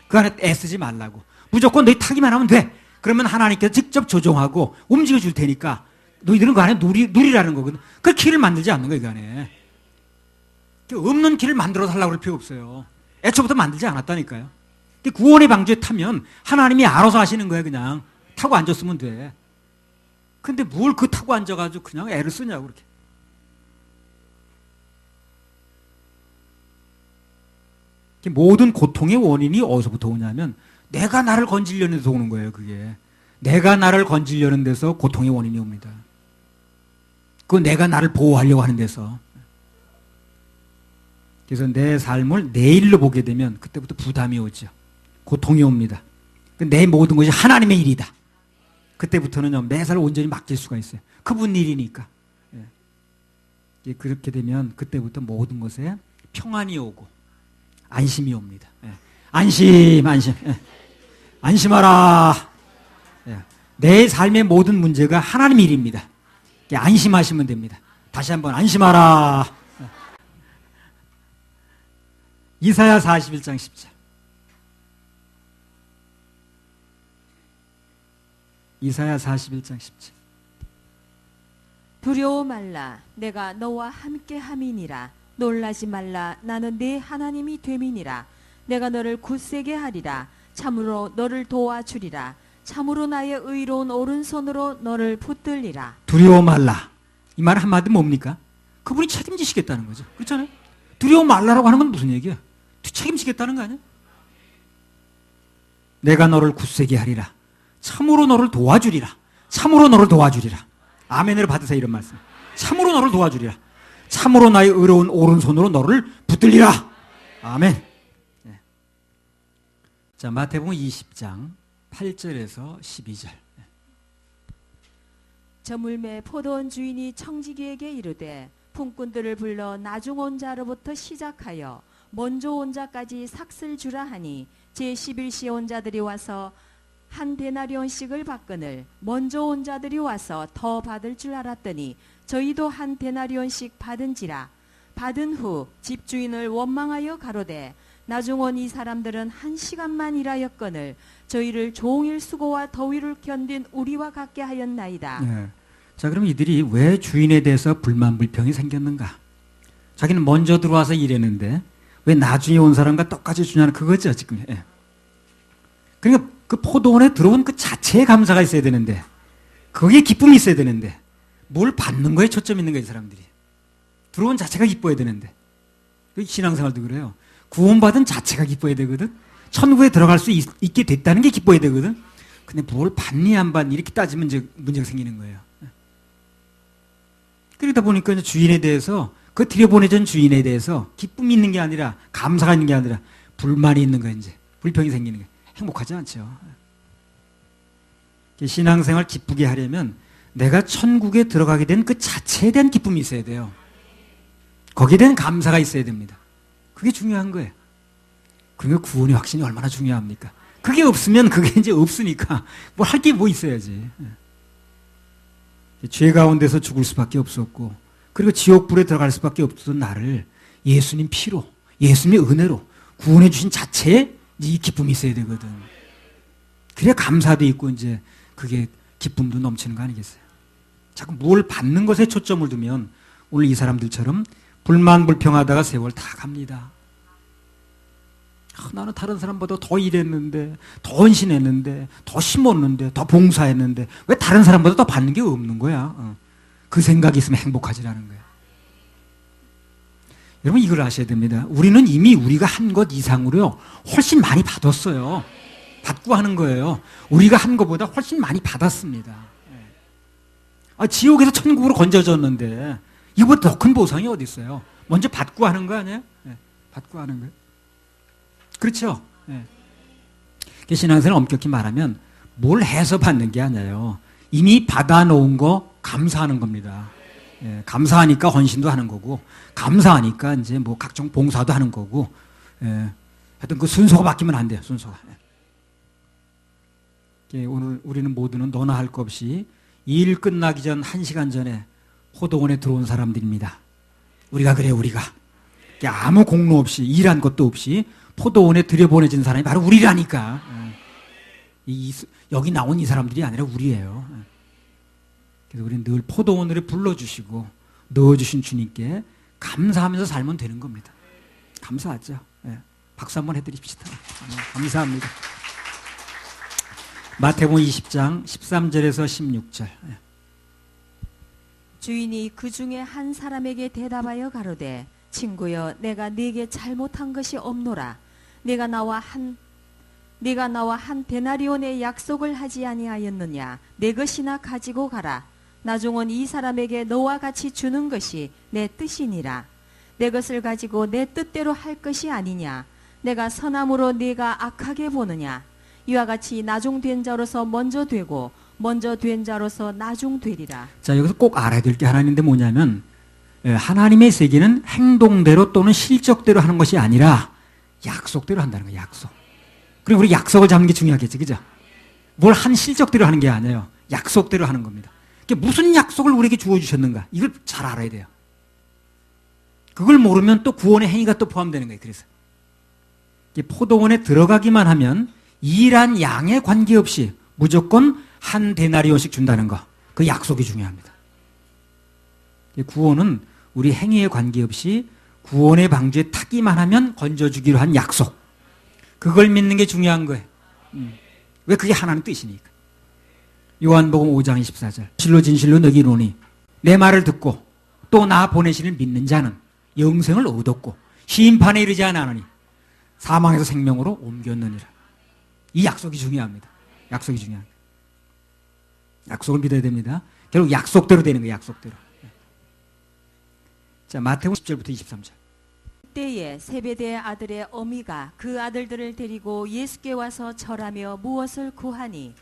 그 안에 애쓰지 말라고. 무조건 너희 타기만 하면 돼. 그러면 하나님께서 직접 조종하고 움직여 줄 테니까 너희들은 그 안에 누리라는 거거든. 그 키를 만들지 않는 거예요, 그 안에. 없는 길을 만들어 달라고 할 필요 없어요. 애초부터 만들지 않았다니까요. 구원의 방주에 타면 하나님이 알아서 하시는 거예요. 그냥 타고 앉았으면 돼. 근데 뭘 그 타고 앉아가지고 그냥 애를 쓰냐고 그렇게. 모든 고통의 원인이 어디서부터 오냐면 내가 나를 건지려는 데서 오는 거예요. 그게 내가 나를 건지려는 데서 고통의 원인이 옵니다. 그 내가 나를 보호하려고 하는 데서. 그래서 내 삶을 내 일로 보게 되면 그때부터 부담이 오죠. 고통이 옵니다. 내 모든 것이 하나님의 일이다. 그때부터는 매사를 온전히 맡길 수가 있어요. 그분 일이니까. 예. 그렇게 되면 그때부터 모든 것에 평안이 오고 안심이 옵니다. 예. 안심. 예. 안심하라. 예. 내 삶의 모든 문제가 하나님 일입니다. 안심하시면 됩니다. 다시 한번 안심하라. 이사야 41장 10절. 이사야 41장 10절.
두려워 말라. 내가 너와 함께 함이니라. 놀라지 말라. 나는 네 하나님이 됨이니라. 내가 너를 굳세게 하리라. 참으로 너를 도와주리라. 참으로 나의 의로운 오른손으로 너를 붙들리라.
두려워 말라. 이 말 한마디 뭡니까? 그분이 책임지시겠다는 거죠. 그렇잖아요. 두려워 말라라고 하는 건 무슨 얘기야? 책임지겠다는 거 아니야? 내가 너를 굳세게 하리라. 참으로 너를 도와주리라. 참으로 너를 도와주리라. 아멘을 받으세요. 이런 말씀. 참으로 너를 도와주리라. 참으로 나의 의로운 오른손으로 너를 붙들리라. 아멘. 네. 자, 마태복음 20장 8절에서 12절. 네.
저물매 포도원 주인이 청지기에게 이르되 품꾼들을 불러 나중 온 자로부터 시작하여 먼저 온 자까지 삭슬 주라 하니 제11시 온 자들이 와서 한 데나리온씩을 받거늘 먼저 온 자들이 와서 더 받을 줄 알았더니 저희도 한 데나리온씩 받은지라. 받은 후 집주인을 원망하여 가로되 나중 온 이 사람들은 1시간만 일하였거늘 저희를 종일 수고와 더위를 견딘 우리와 같게 하였나이다.
네. 자, 그럼 이들이 왜 주인에 대해서 불만 불평이 생겼는가? 자기는 먼저 들어와서 일했는데 왜 나중에 온 사람과 똑같이 주냐는 그거죠, 지금. 예. 그러니까 그 포도원에 들어온 그 자체에 감사가 있어야 되는데, 거기에 기쁨이 있어야 되는데, 뭘 받는 거에 초점이 있는 거예요, 이 사람들이. 들어온 자체가 기뻐야 되는데. 신앙생활도 그래요. 구원받은 자체가 기뻐야 되거든. 천국에 들어갈 수 있게 됐다는 게 기뻐야 되거든. 근데 뭘 받니 안 받니 이렇게 따지면 이제 문제가 생기는 거예요. 그러다 보니까 이제 주인에 대해서, 그 들여보내준 주인에 대해서 기쁨이 있는 게 아니라, 감사가 있는 게 아니라 불만이 있는 거예요, 이제. 불평이 생기는 거예요. 행복하지 않죠. 신앙생활 기쁘게 하려면 내가 천국에 들어가게 된 그 자체에 대한 기쁨이 있어야 돼요. 거기에 대한 감사가 있어야 됩니다. 그게 중요한 거예요. 그러니까 구원의 확신이 얼마나 중요합니까? 그게 없으면 그게 이제 없으니까 뭘 할 게 뭐 있어야지. 죄 가운데서 죽을 수밖에 없었고, 그리고 지옥불에 들어갈 수밖에 없었던 나를 예수님 피로, 예수님의 은혜로 구원해 주신 자체에 이 기쁨이 있어야 되거든. 그래야 감사도 있고 이제 그게 기쁨도 넘치는 거 아니겠어요? 자꾸 뭘 받는 것에 초점을 두면 오늘 이 사람들처럼 불만불평하다가 세월 다 갑니다. 나는 다른 사람보다 더 일했는데, 더 헌신했는데, 더 심었는데, 더 봉사했는데 왜 다른 사람보다 더 받는 게 없는 거야? 그 생각이 있으면 행복하지라는 거야. 여러분 이걸 아셔야 됩니다. 우리는 이미 우리가 한 것 이상으로요 훨씬 많이 받았어요. 받고 하는 거예요. 우리가 한 것보다 훨씬 많이 받았습니다. 지옥에서 천국으로 건져졌는데 이거보다 더 큰 보상이 어디 있어요? 먼저 받고 하는 거 아니에요? 받고 하는 거예요. 그렇죠? 신앙생활 엄격히 말하면 뭘 해서 받는 게 아니에요. 이미 받아놓은 거 감사하는 겁니다. 감사하니까 헌신도 하는 거고, 감사하니까 이제 뭐 각종 봉사도 하는 거고, 하여튼 그 순서가 바뀌면 안 돼요, 순서가. 오늘 우리는 모두는 너나 할 것 없이 일 끝나기 전 1시간 전에 포도원에 들어온 사람들입니다. 우리가 그래요, 우리가. 아무 공로 없이, 일한 것도 없이 포도원에 들여보내진 사람이 바로 우리라니까. 여기 나온 이 사람들이 아니라 우리예요. 그래서 우리는 늘 포도원으로 불러주시고 넣어주신 주님께 감사하면서 살면 되는 겁니다. 감사하죠. 박수 한번 해드립시다. 감사합니다. 마태복음 20장 13절에서 16절.
주인이 그 중에 한 사람에게 대답하여 가로되 친구여 내가 네게 잘못한 것이 없노라. 네가 나와 한 데나리온의 약속을 하지 아니하였느냐. 내 것이나 가지고 가라. 나중은 이 사람에게 너와 같이 주는 것이 내 뜻이니라. 내 것을 가지고 내 뜻대로 할 것이 아니냐. 내가 선함으로 네가 악하게 보느냐. 이와 같이 나중된 자로서 먼저 되고 먼저 된 자로서 나중되리라.
자, 여기서 꼭 알아야 될 게 하나 있는데 뭐냐면 하나님의 세계는 행동대로 또는 실적대로 하는 것이 아니라 약속대로 한다는 거예요. 약속. 그리고 우리 약속을 잡는 게 중요하겠지, 그죠? 뭘 한 실적대로 하는 게 아니에요. 약속대로 하는 겁니다. 무슨 약속을 우리에게 주어주셨는가? 이걸 잘 알아야 돼요. 그걸 모르면 또 구원의 행위가 또 포함되는 거예요. 그래서 포도원에 들어가기만 하면 일한 양에 관계없이 무조건 한 데나리온씩 준다는 거. 그 약속이 중요합니다. 구원은 우리 행위에 관계없이 구원의 방주에 타기만 하면 건져주기로 한 약속. 그걸 믿는 게 중요한 거예요. 왜? 그게 하나님 뜻이니까. 요한복음 5장 24절. 진실로 진실로 너희에게 이르노니 내 말을 듣고 또 나 보내시는 믿는 자는 영생을 얻었고 심판에 이르지 아니하노니 사망에서 생명으로 옮겼느니라. 이 약속이 중요합니다. 약속이 중요합니다. 약속을 믿어야 됩니다. 결국 약속대로 되는 거예요. 약속대로. 자, 마태복음 10절부터 23절.
그때에 세베대의 아들의 어미가 그 아들들을 데리고 예수께 와서 절하며 무엇을 구하니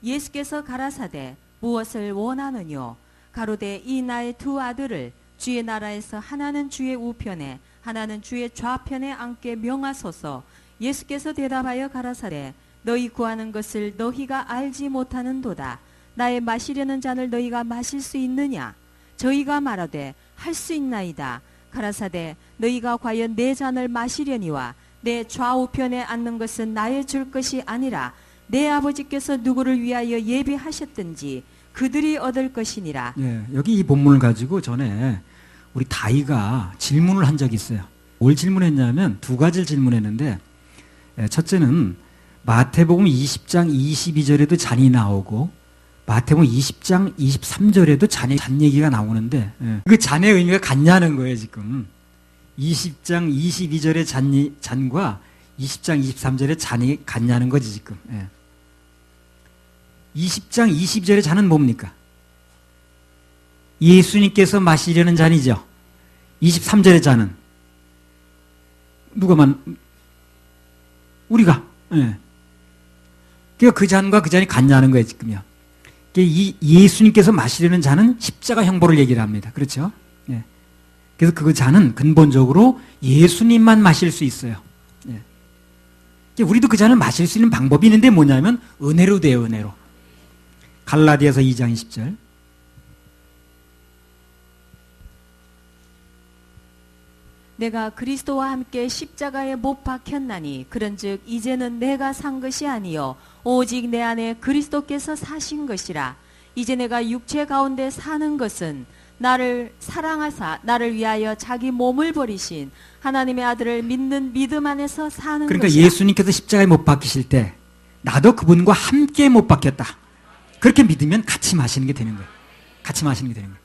예수께서 가라사대 무엇을 원하느뇨. 가로되 이 나의 두 아들을 주의 나라에서 하나는 주의 우편에 하나는 주의 좌편에 앉게 명하소서. 예수께서 대답하여 가라사대 너희 구하는 것을 너희가 알지 못하는도다. 나의 마시려는 잔을 너희가 마실 수 있느냐. 저희가 말하되 할 수 있나이다. 가라사대 너희가 과연 내 잔을 마시려니와 내 좌우편에 앉는 것은 나의 줄 것이 아니라 내 아버지께서 누구를 위하여 예비하셨든지 그들이 얻을 것이니라.
여기 이 본문을 가지고 전에 우리 다이가 질문을 한 적이 있어요. 뭘 질문했냐면 두 가지를 질문했는데, 첫째는 마태복음 20장 22절에도 잔이 나오고 마태복음 20장 23절에도 잔 얘기가 나오는데 그 잔의 의미가 같냐는 거예요. 지금 20장 22절의 잔과 20장 23절의 잔이 같냐는 거지 지금. 20장 22절의 잔은 뭡니까? 예수님께서 마시려는 잔이죠. 23절의 잔은 우리가. 그러니까 그 잔과 그 잔이 같냐는 거예요 지금요. 이 예수님께서 마시려는 잔은 십자가 형벌을 얘기를 합니다. 그렇죠? 그래서 그 잔은 근본적으로 예수님만 마실 수 있어요. 우리도 그 잔을 마실 수 있는 방법이 있는데 뭐냐면 은혜로 돼요. 은혜로. 갈라디아서 2장 20절.
내가 그리스도와 함께 십자가에 못 박혔나니 그런즉 이제는 내가 산 것이 아니요 오직 내 안에 그리스도께서 사신 것이라. 이제 내가 육체 가운데 사는 것은 나를 사랑하사 나를 위하여 자기 몸을 버리신 하나님의 아들을 믿는 믿음 안에서 사는
그러니까
것이라.
예수님께서 십자가에 못 박히실 때 나도 그분과 함께 못 박혔다. 그렇게 믿으면 같이 마시는 게 되는 거예요. 같이 마시는 게 되는 거예요.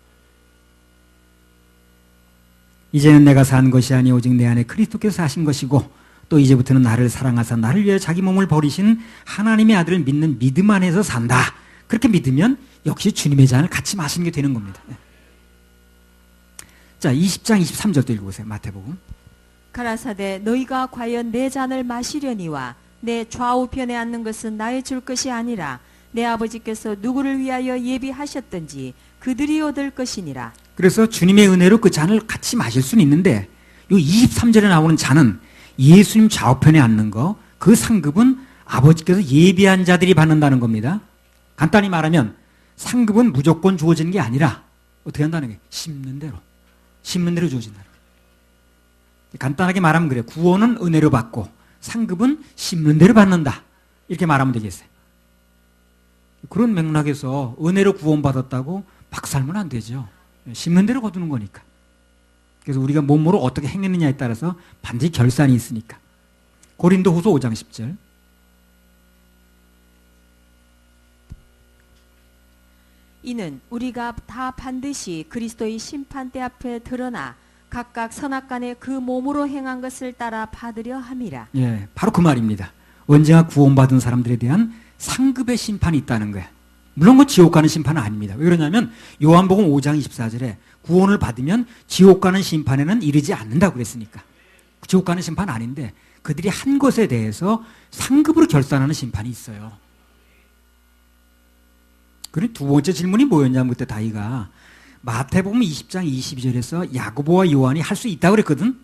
이제는 내가 산 것이 아니 오직 내 안에 그리스도께서 사신 것이고 또 이제부터는 나를 사랑하사 나를 위해 자기 몸을 버리신 하나님의 아들을 믿는 믿음 안에서 산다. 그렇게 믿으면 역시 주님의 잔을 같이 마시는 게 되는 겁니다. 자, 20장 23절도 읽어보세요. 마태복음.
가라사대 너희가 과연 내 잔을 마시려니와 내 좌우편에 앉는 것은 나의 줄 것이 아니라 내 아버지께서 누구를 위하여 예비하셨든지 그들이 얻을 것이니라.
그래서 주님의 은혜로 그 잔을 같이 마실 수는 있는데 이 23절에 나오는 잔은 예수님 좌우편에 앉는 거, 그 상급은 아버지께서 예비한 자들이 받는다는 겁니다. 간단히 말하면 상급은 무조건 주어지는 게 아니라 어떻게 한다는 게 심는 대로 주어진다는 거예요. 간단하게 말하면 그래요. 구원은 은혜로 받고 상급은 심는 대로 받는다. 이렇게 말하면 되겠어요. 그런 맥락에서 은혜로 구원받았다고 막 살면 안 되죠. 심는 대로 거두는 거니까. 그래서 우리가 몸으로 어떻게 행했느냐에 따라서 반드시 결산이 있으니까. 고린도후서 5장 10절.
이는 우리가 다 반드시 그리스도의 심판대 앞에 드러나 각각 선악간에 그 몸으로 행한 것을 따라 받으려 함이라.
예, 바로 그 말입니다. 언젠가 구원받은 사람들에 대한 상급의 심판이 있다는 거예요. 물론 그 지옥 가는 심판은 아닙니다. 왜 그러냐면 요한복음 5장 24절에 구원을 받으면 지옥 가는 심판에는 이르지 않는다고 그랬으니까. 지옥 가는 심판은 아닌데 그들이 한 것에 대해서 상급으로 결산하는 심판이 있어요. 그리고 두 번째 질문이 뭐였냐면 그때 다이가 마태복음 20장 22절에서 야고보와 요한이 할 수 있다고 그랬거든.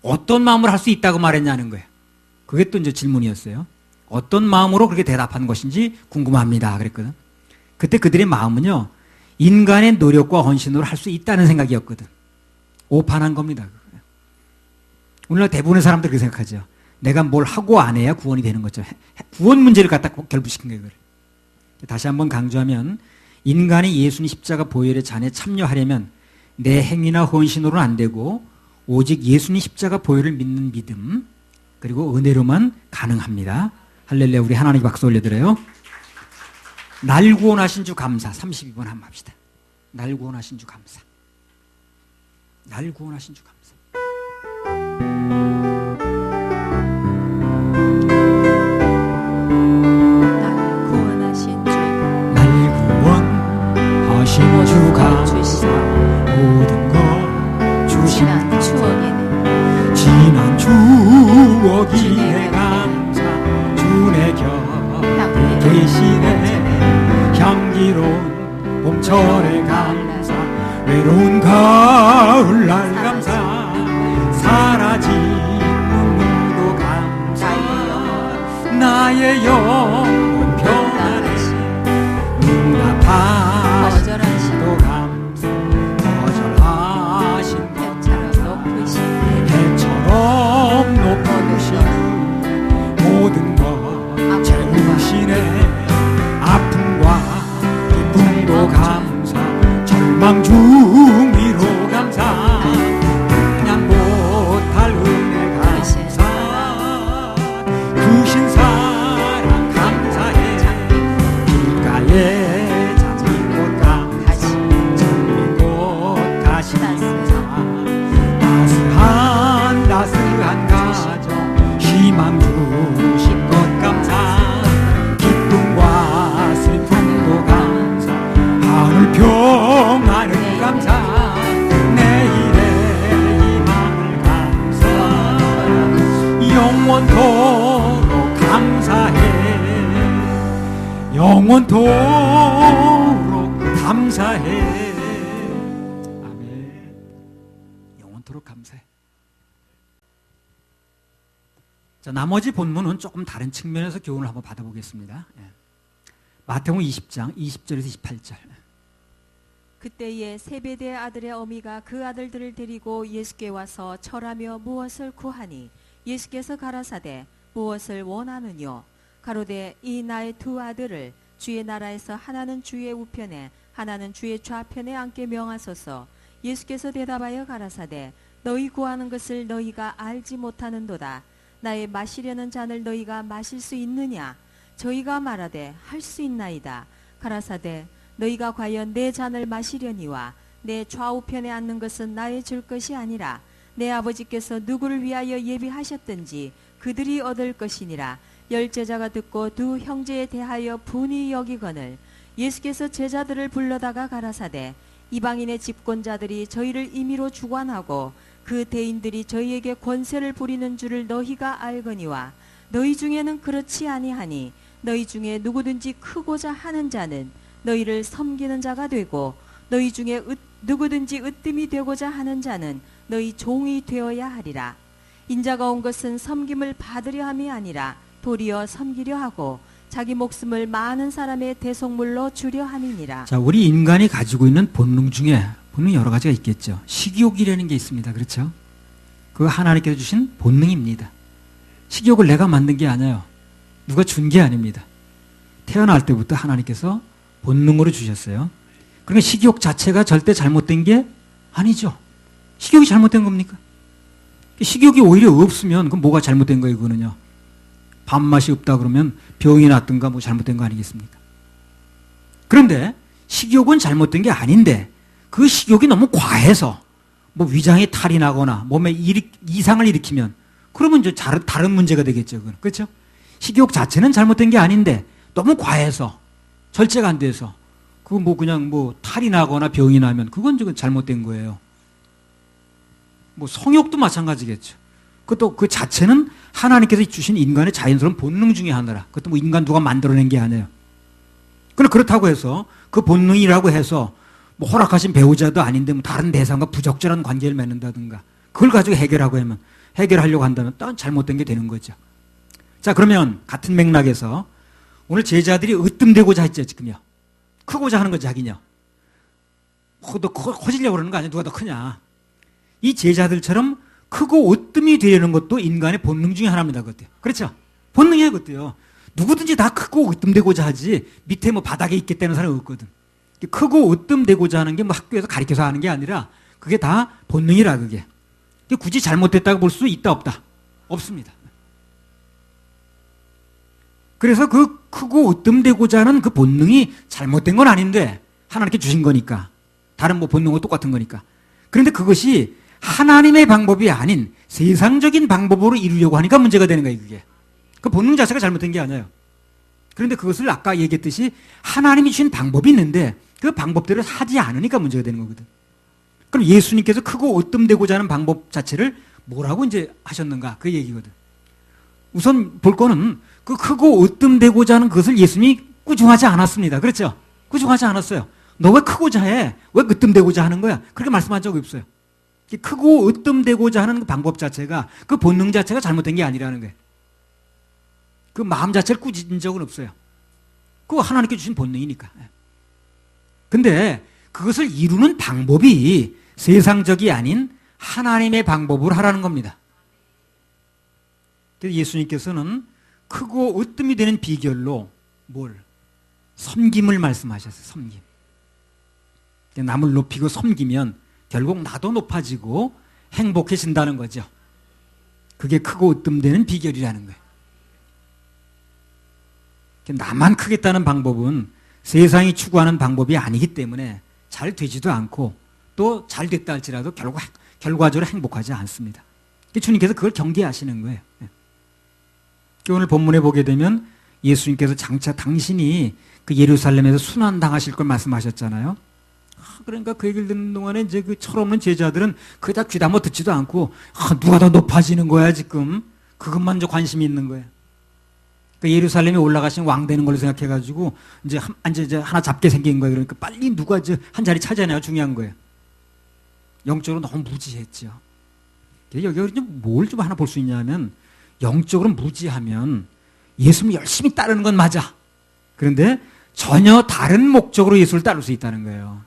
어떤 마음으로 할 수 있다고 말했냐는 거예요. 그게 또 이제 질문이었어요. 어떤 마음으로 그렇게 대답한 것인지 궁금합니다. 그랬거든. 그때 그들의 마음은요, 인간의 노력과 헌신으로 할 수 있다는 생각이었거든. 오판한 겁니다. 오늘날 대부분의 사람들이 그렇게 생각하죠. 내가 뭘 하고 안 해야 구원이 되는 거죠. 구원 문제를 갖다 결부시킨 거예요. 다시 한번 강조하면 인간이 예수님 십자가 보혈의 잔에 참여하려면 내 행위나 헌신으로는 안 되고 오직 예수님 십자가 보혈을 믿는 믿음 그리고 은혜로만 가능합니다. 할렐루야. 우리 하나님께 박수 올려드려요. 날 구원하신 주 감사. 32번 한번 합시다. 날 구원하신 주 감사. 날 구원하신 주 감사.
날 구원하신 주
날 구원하신 주 감사. 모든 것 주신
지난 추억에는
지난 추억이 내 감사. 주내 곁에 계시네. 향기로운 봄철의 감사. 외로운 가을날 감사. 사라진 눈물도 감사. 나의 영혼 평안하신 응답하신
거절하신
도 감사. 거절하신
해처럼 높으신
해처럼 높으신 모든 것 채우시네. 아픔과 기쁨도 감사. 절망 중 위로 감사. 그냥 못할 은혜 감사. 주신 사랑 감사해. 길가에 잠긴 곳 감사. 잠긴 곳 가신 감사. 따스한 가정 희망 주신 것 감사. 기쁨과 슬픔도 감사. 하늘 평안을 감사. 내일의 희망을 감사. 영원토록 감사해. 영원토록 감사해. 아멘. 영원토록 감사해. 자, 나머지 본문은 조금 다른 측면에서 교훈을 한번 받아보겠습니다. 예. 마태복음 20장 20절에서 28절.
그때에 세베대 아들의 어미가 그 아들들을 데리고 예수께 와서 절하며 무엇을 구하니 예수께서 가라사대 무엇을 원하느뇨. 가로되 이 나의 두 아들을 주의 나라에서 하나는 주의 우편에 하나는 주의 좌편에 앉게 명하소서. 예수께서 대답하여 가라사대 너희 구하는 것을 너희가 알지 못하는도다. 나의 마시려는 잔을 너희가 마실 수 있느냐? 저희가 말하되 할 수 있나이다. 가라사대 너희가 과연 내 잔을 마시려니와 내 좌우편에 앉는 것은 나의 줄 것이 아니라 내 아버지께서 누구를 위하여 예비하셨든지 그들이 얻을 것이니라. 열 제자가 듣고 두 형제에 대하여 분이 여기거늘 예수께서 제자들을 불러다가 가라사대 이방인의 집권자들이 저희를 임의로 주관하고 그 대인들이 저희에게 권세를 부리는 줄을 너희가 알거니와 너희 중에는 그렇지 아니하니 너희 중에 누구든지 크고자 하는 자는 너희를 섬기는 자가 되고 너희 중에 누구든지 으뜸이 되고자 하는 자는 너희 종이 되어야 하리라. 인자가 온 것은 섬김을 받으려 함이 아니라 도리어 섬기려 하고 자기 목숨을 많은 사람의 대속물로 주려 함이니라.
자, 우리 인간이 가지고 있는 본능 중에 본능 여러 가지가 있겠죠. 식욕이라는 게 있습니다. 그렇죠? 그 하나님께서 주신 본능입니다. 식욕을 내가 만든 게 아니에요. 누가 준 게 아닙니다. 태어날 때부터 하나님께서 본능으로 주셨어요. 그러니까 식욕 자체가 절대 잘못된 게 아니죠. 식욕이 잘못된 겁니까? 식욕이 오히려 없으면 그럼 뭐가 잘못된 거예요, 그거는요? 밥맛이 없다 그러면 병이 났든가 뭐 잘못된 거 아니겠습니까? 그런데 식욕은 잘못된 게 아닌데 그 식욕이 너무 과해서 뭐 위장에 탈이 나거나 몸에 이상을 일으키면 그러면 이제 다른 문제가 되겠죠. 그건. 그렇죠? 식욕 자체는 잘못된 게 아닌데 너무 과해서 절제가 안 돼서 그거 뭐 그냥 뭐 탈이 나거나 병이 나면 그건 지금 잘못된 거예요. 뭐 성욕도 마찬가지겠죠. 그것도 그 자체는 하나님께서 주신 인간의 자연스러운 본능 중에 하나라. 그것도 뭐 인간 누가 만들어낸 게 아니에요. 그런데 그렇다고 해서 그 본능이라고 해서 뭐 허락하신 배우자도 아닌데 뭐 다른 대상과 부적절한 관계를 맺는다든가 그걸 가지고 해결하려고 한다면 또 잘못된 게 되는 거죠. 자, 그러면 같은 맥락에서 오늘 제자들이 으뜸되고자 했죠, 지금요. 크고자 하는 거죠, 자기냐. 더 커지려고 그러는 거 아니야? 누가 더 크냐. 이 제자들처럼 크고 으뜸이 되려는 것도 인간의 본능 중에 하나입니다, 그것도. 그렇죠? 본능이에요, 그것도요. 누구든지 다 크고 으뜸되고자 하지 밑에 뭐 바닥에 있겠다는 사람이 없거든. 크고 으뜸되고자 하는 게 뭐 학교에서 가르쳐서 하는 게 아니라 그게 다 본능이라, 그게. 굳이 잘못됐다고 볼 수 있다, 없다? 없습니다. 그래서 그 크고 으뜸되고자 하는 그 본능이 잘못된 건 아닌데 하나님께 주신 거니까. 다른 뭐 본능과 똑같은 거니까. 그런데 그것이 하나님의 방법이 아닌 세상적인 방법으로 이루려고 하니까 문제가 되는 거예요, 그게. 그 본능 자체가 잘못된 게 아니에요. 그런데 그것을 아까 얘기했듯이 하나님이 주신 방법이 있는데 그 방법대로 하지 않으니까 문제가 되는 거거든. 그럼 예수님께서 크고 으뜸되고자 하는 방법 자체를 뭐라고 이제 하셨는가? 그 얘기거든. 우선 볼 거는 그 크고 으뜸되고자 하는 그것을 예수님이 꾸중하지 않았습니다. 그렇죠? 꾸중하지 않았어요. 너 왜 크고자 해? 왜 으뜸되고자 하는 거야? 그렇게 말씀한 적이 없어요. 크고 으뜸되고자 하는 그 방법 자체가 그 본능 자체가 잘못된 게 아니라는 거예요. 그 마음 자체를 꾸짖은 적은 없어요. 그거 하나님께 주신 본능이니까. 근데 그것을 이루는 방법이 세상적이 아닌 하나님의 방법으로 하라는 겁니다. 그래서 예수님께서는 크고 으뜸이 되는 비결로 뭘? 섬김을 말씀하셨어요. 섬김. 남을 높이고 섬기면 결국 나도 높아지고 행복해진다는 거죠. 그게 크고 으뜸되는 비결이라는 거예요. 나만 크겠다는 방법은 세상이 추구하는 방법이 아니기 때문에 잘 되지도 않고 또 잘 됐다 할지라도 결과적으로 행복하지 않습니다. 주님께서 그걸 경계하시는 거예요. 오늘 본문에 보게 되면 예수님께서 장차 당신이 그 예루살렘에서 순환당하실 걸 말씀하셨잖아요. 그러니까 그 얘기를 듣는 동안에 이제 그 철없는 제자들은 그다 귀다 뭐 듣지도 않고 누가 더 높아지는 거야 지금. 그것만 저 관심이 있는 거예요. 그러니까 예루살렘에 올라가신 왕 되는 걸로 생각해가지고 이제 하나 잡게 생긴 거예요. 그러니까 빨리 누가 한 자리 차지하냐가 중요한 거예요. 영적으로 너무 무지했죠. 여기 뭘 좀 하나 볼 수 있냐면 영적으로 무지하면 예수님 열심히 따르는 건 맞아. 그런데 전혀 다른 목적으로 예수를 따를 수 있다는 거예요.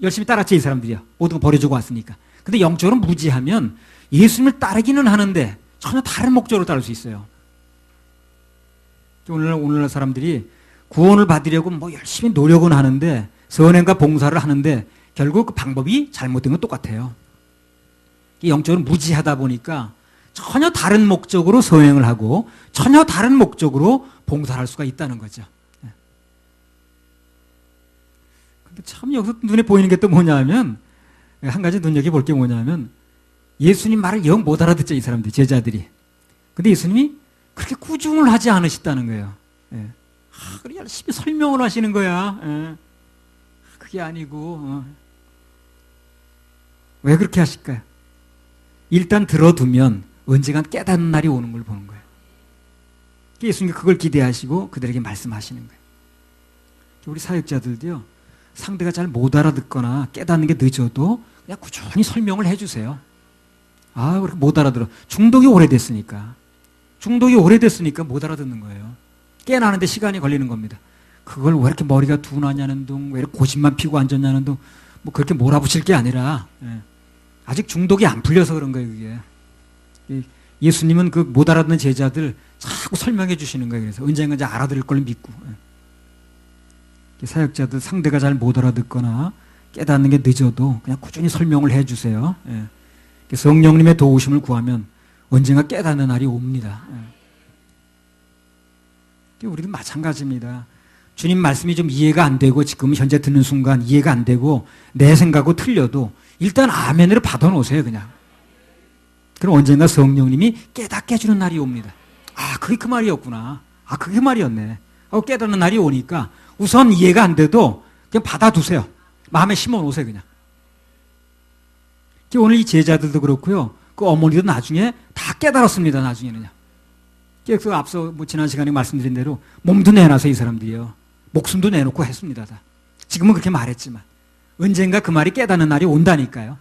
열심히 따랐지 이 사람들이야. 모든 거 버려주고 왔으니까. 근데 영적으로 무지하면 예수님을 따르기는 하는데 전혀 다른 목적으로 따를 수 있어요. 오늘날 사람들이 구원을 받으려고 뭐 열심히 노력은 하는데 선행과 봉사를 하는데 결국 그 방법이 잘못된 건 똑같아요. 영적으로 무지하다 보니까 전혀 다른 목적으로 선행을 하고 전혀 다른 목적으로 봉사를 할 수가 있다는 거죠. 근데 참 여기서 눈에 보이는 게 또 뭐냐면 한 가지 눈여겨볼 게 뭐냐면 예수님 말을 영 못 알아듣죠, 이 사람들, 제자들이. 근데 예수님이 그렇게 꾸중을 하지 않으셨다는 거예요. 예. 그래 열심히 설명을 하시는 거야. 예. 그게 아니고 왜 그렇게 하실까요? 일단 들어두면 언젠간 깨닫는 날이 오는 걸 보는 거예요. 예수님이 그걸 기대하시고 그들에게 말씀하시는 거예요. 우리 사역자들도요, 상대가 잘 못 알아듣거나 깨닫는 게 늦어도 그냥 꾸준히 설명을 해주세요. 그렇게 못 알아들어. 중독이 오래됐으니까 못 알아듣는 거예요. 깨나는데 시간이 걸리는 겁니다. 그걸 왜 이렇게 머리가 둔하냐는 둥, 왜 이렇게 고집만 피고 앉았냐는 둥, 뭐 그렇게 몰아붙일 게 아니라, 아직 중독이 안 풀려서 그런 거예요, 그게. 예수님은 그 못 알아듣는 제자들 자꾸 설명해 주시는 거예요. 그래서 언젠가 이제 알아들을 걸 믿고. 사역자들 상대가 잘 못 알아듣거나 깨닫는 게 늦어도 그냥 꾸준히 설명을 해 주세요. 성령님의 도우심을 구하면 언젠가 깨닫는 날이 옵니다. 우리도 마찬가지입니다. 주님 말씀이 좀 이해가 안 되고 지금 현재 듣는 순간 이해가 안 되고 내 생각하고 틀려도 일단 아멘으로 받아놓으세요, 그냥. 그럼 언젠가 성령님이 깨닫게 해주는 날이 옵니다. 그게 그 말이었구나. 그게 그 말이었네. 하고 깨닫는 날이 오니까 우선 이해가 안 돼도 그냥 받아두세요. 마음에 심어놓으세요, 그냥. 오늘 이 제자들도 그렇고요. 그 어머니도 나중에 다 깨달았습니다, 나중에는요. 그래서 앞서 지난 시간에 말씀드린 대로 몸도 내놔서 이 사람들이요. 목숨도 내놓고 했습니다, 다. 지금은 그렇게 말했지만 언젠가 그 말이 깨닫는 날이 온다니까요.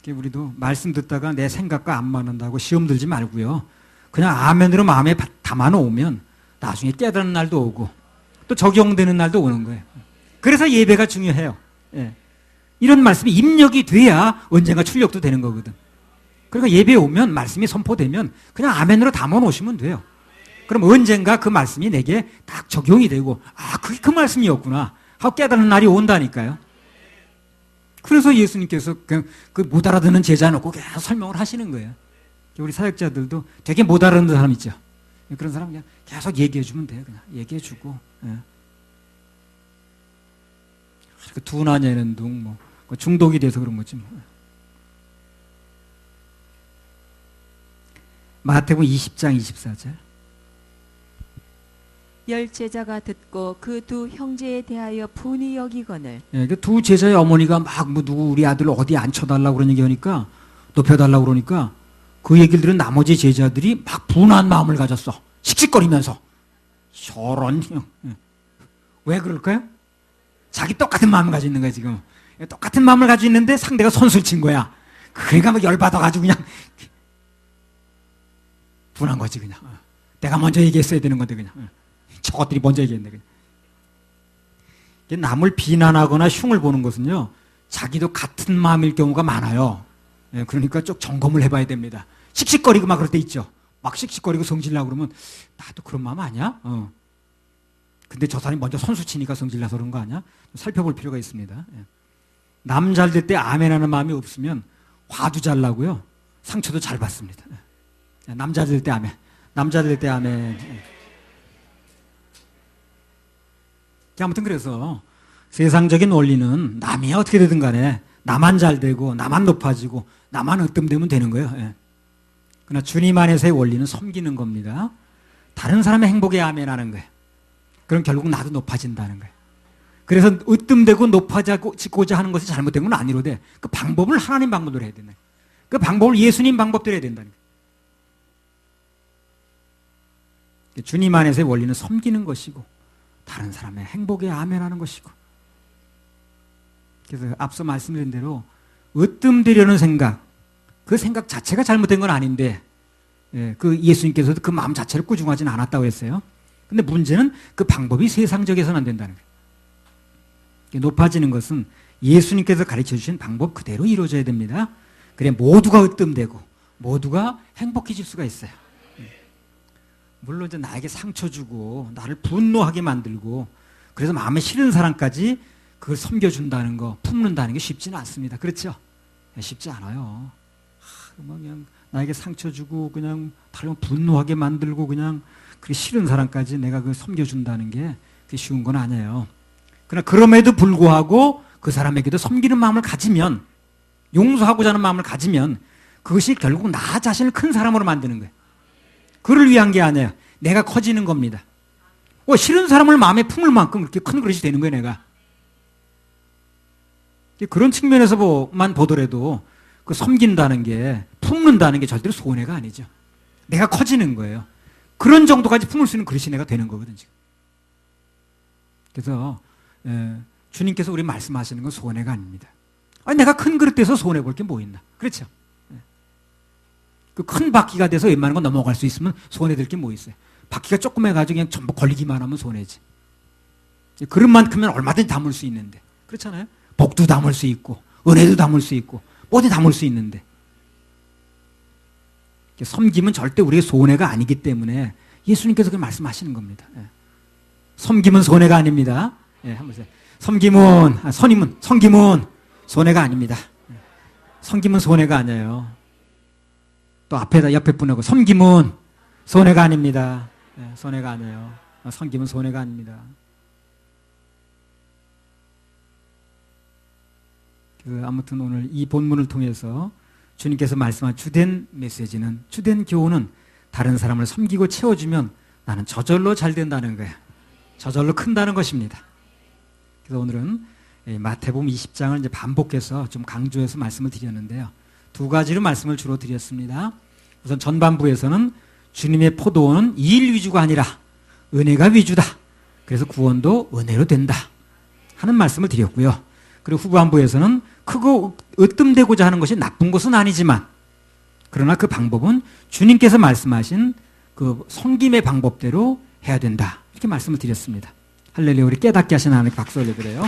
우리도 말씀 듣다가 내 생각과 안 맞는다고 시험 들지 말고요. 그냥 아멘으로 마음에 담아놓으면 나중에 깨닫는 날도 오고 또 적용되는 날도 오는 거예요. 그래서 예배가 중요해요. 이런 말씀이 입력이 돼야 언젠가 출력도 되는 거거든. 그러니까 예배에 오면 말씀이 선포되면 그냥 아멘으로 담아놓으시면 돼요. 그럼 언젠가 그 말씀이 내게 딱 적용이 되고 그게 그 말씀이었구나 하고 깨닫는 날이 온다니까요. 그래서 예수님께서 그냥 그 못 알아듣는 제자 놓고 계속 설명을 하시는 거예요. 우리 사역자들도 되게 못 알아듣는 사람 있죠. 그런 사람 그냥 계속 얘기해 주면 돼요. 그냥 얘기해 주고. 둔하냐는 둥, 중독이 돼서 그런 거지. 마태복음 20장 24절.
열 제자가 듣고 그 두 형제에 대하여 분이 여기거늘.
그 두 제자의 어머니가 막 누구 우리 아들 어디 앉혀달라고 그런 얘기하니까 높여달라고 그러니까 그 얘기를 들은 나머지 제자들이 막 분한 마음을 가졌어. 씩씩거리면서. 저런. 왜 그럴까요? 자기 똑같은 마음을 가지고 있는 거야, 지금. 똑같은 마음을 가지고 있는데 상대가 선수를 친 거야. 그러니까 막 열받아가지고 그냥 분한 거지, 그냥. 내가 먼저 얘기했어야 되는 건데, 그냥. 저것들이 먼저 얘기했네, 그냥. 남을 비난하거나 흉을 보는 것은요, 자기도 같은 마음일 경우가 많아요. 그러니까 쭉 점검을 해봐야 됩니다. 씩씩거리고 막 그럴 때 있죠. 막 씩씩거리고 성질나고 그러면, 나도 그런 마음 아니야? 근데 저 사람이 먼저 선수 치니까 성질나서 그런 거 아니야? 살펴볼 필요가 있습니다. 남 잘 될 때 아멘하는 마음이 없으면 화도 잘 나고요. 상처도 잘 받습니다. 남자 될 때 아멘. 남자 될 때 아멘. 아무튼 그래서 세상적인 원리는 남이 어떻게 되든 간에 나만 잘 되고 나만 높아지고 나만 으뜸되면 되는 거예요. 그러나 주님 안에서의 원리는 섬기는 겁니다. 다른 사람의 행복에 아멘하는 거예요. 그럼 결국 나도 높아진다는 거예요. 그래서 으뜸되고 높아지고자 하는 것이 잘못된 건 아니로되 그 방법을 하나님 방법으로 해야 된다. 그 방법을 예수님 방법대로 해야 된다는 거예요. 주님 안에서의 원리는 섬기는 것이고 다른 사람의 행복에 아멘하는 것이고. 그래서 앞서 말씀드린 대로 으뜸되려는 생각, 그 생각 자체가 잘못된 건 아닌데 그 예수님께서도 그 마음 자체를 꾸중하지는 않았다고 했어요. 근데 문제는 그 방법이 세상적에서는 안 된다는 거예요. 높아지는 것은 예수님께서 가르쳐 주신 방법 그대로 이루어져야 됩니다. 그래 모두가 으뜸되고 모두가 행복해질 수가 있어요. 물론 이제 나에게 상처 주고 나를 분노하게 만들고 그래서 마음에 싫은 사람까지 그걸 섬겨준다는 거, 품는다는 게 쉽지는 않습니다. 그렇죠? 쉽지 않아요. 그냥 나에게 상처 주고 그냥 다른 분노하게 만들고 그냥 그 싫은 사람까지 내가 그걸 섬겨준다는 게 그게 쉬운 건 아니에요. 그러나 그럼에도 불구하고 그 사람에게도 섬기는 마음을 가지면, 용서하고자 하는 마음을 가지면 그것이 결국 나 자신을 큰 사람으로 만드는 거예요. 그를 위한 게 아니에요. 내가 커지는 겁니다. 싫은 사람을 마음에 품을 만큼 그렇게 큰 그릇이 되는 거예요, 내가. 그런 측면에서만 보더라도 그 섬긴다는 게, 품는다는 게 절대로 손해가 아니죠. 내가 커지는 거예요. 그런 정도까지 품을 수 있는 그릇이 내가 되는 거거든, 지금. 그래서 주님께서 우리 말씀하시는 건 손해가 아닙니다. 내가 큰 그릇 돼서 손해 볼 게 뭐 있나? 그렇죠? 그 큰 바퀴가 돼서 웬만한 건 넘어갈 수 있으면 손해될 게 뭐 있어요? 바퀴가 조금 해가지고 그냥 전부 걸리기만 하면 손해지. 그릇만큼은 얼마든지 담을 수 있는데, 그렇잖아요? 복도 담을 수 있고 은혜도 담을 수 있고 뭐든 담을 수 있는데, 섬김은 절대 우리의 손해가 아니기 때문에 예수님께서 그 말씀하시는 겁니다. 섬김은 손해가 아닙니다. 한번 보세요. 섬김은 손해가 아닙니다. 섬김은 손해가 아니에요. 또 앞에다 옆에 분하고 섬김은 손해가 아닙니다. 손해가 아니에요. 섬김은 손해가 아닙니다. 아무튼 오늘 이 본문을 통해서 주님께서 말씀한 주된 메시지는, 주된 교훈은 다른 사람을 섬기고 채워주면 나는 저절로 잘 된다는 거예요. 저절로 큰다는 것입니다. 그래서 오늘은 마태복음 20장을 이제 반복해서 좀 강조해서 말씀을 드렸는데요. 두 가지로 말씀을 주로 드렸습니다. 우선 전반부에서는 주님의 포도원은 일 위주가 아니라 은혜가 위주다. 그래서 구원도 은혜로 된다 하는 말씀을 드렸고요. 그리고 후반부에서는 크고 으뜸되고자 하는 것이 나쁜 것은 아니지만, 그러나 그 방법은 주님께서 말씀하신 그 섬김의 방법대로 해야 된다. 이렇게 말씀을 드렸습니다. 할렐루야. 우리 깨닫게 하신 하나님께 박수 올려드려요.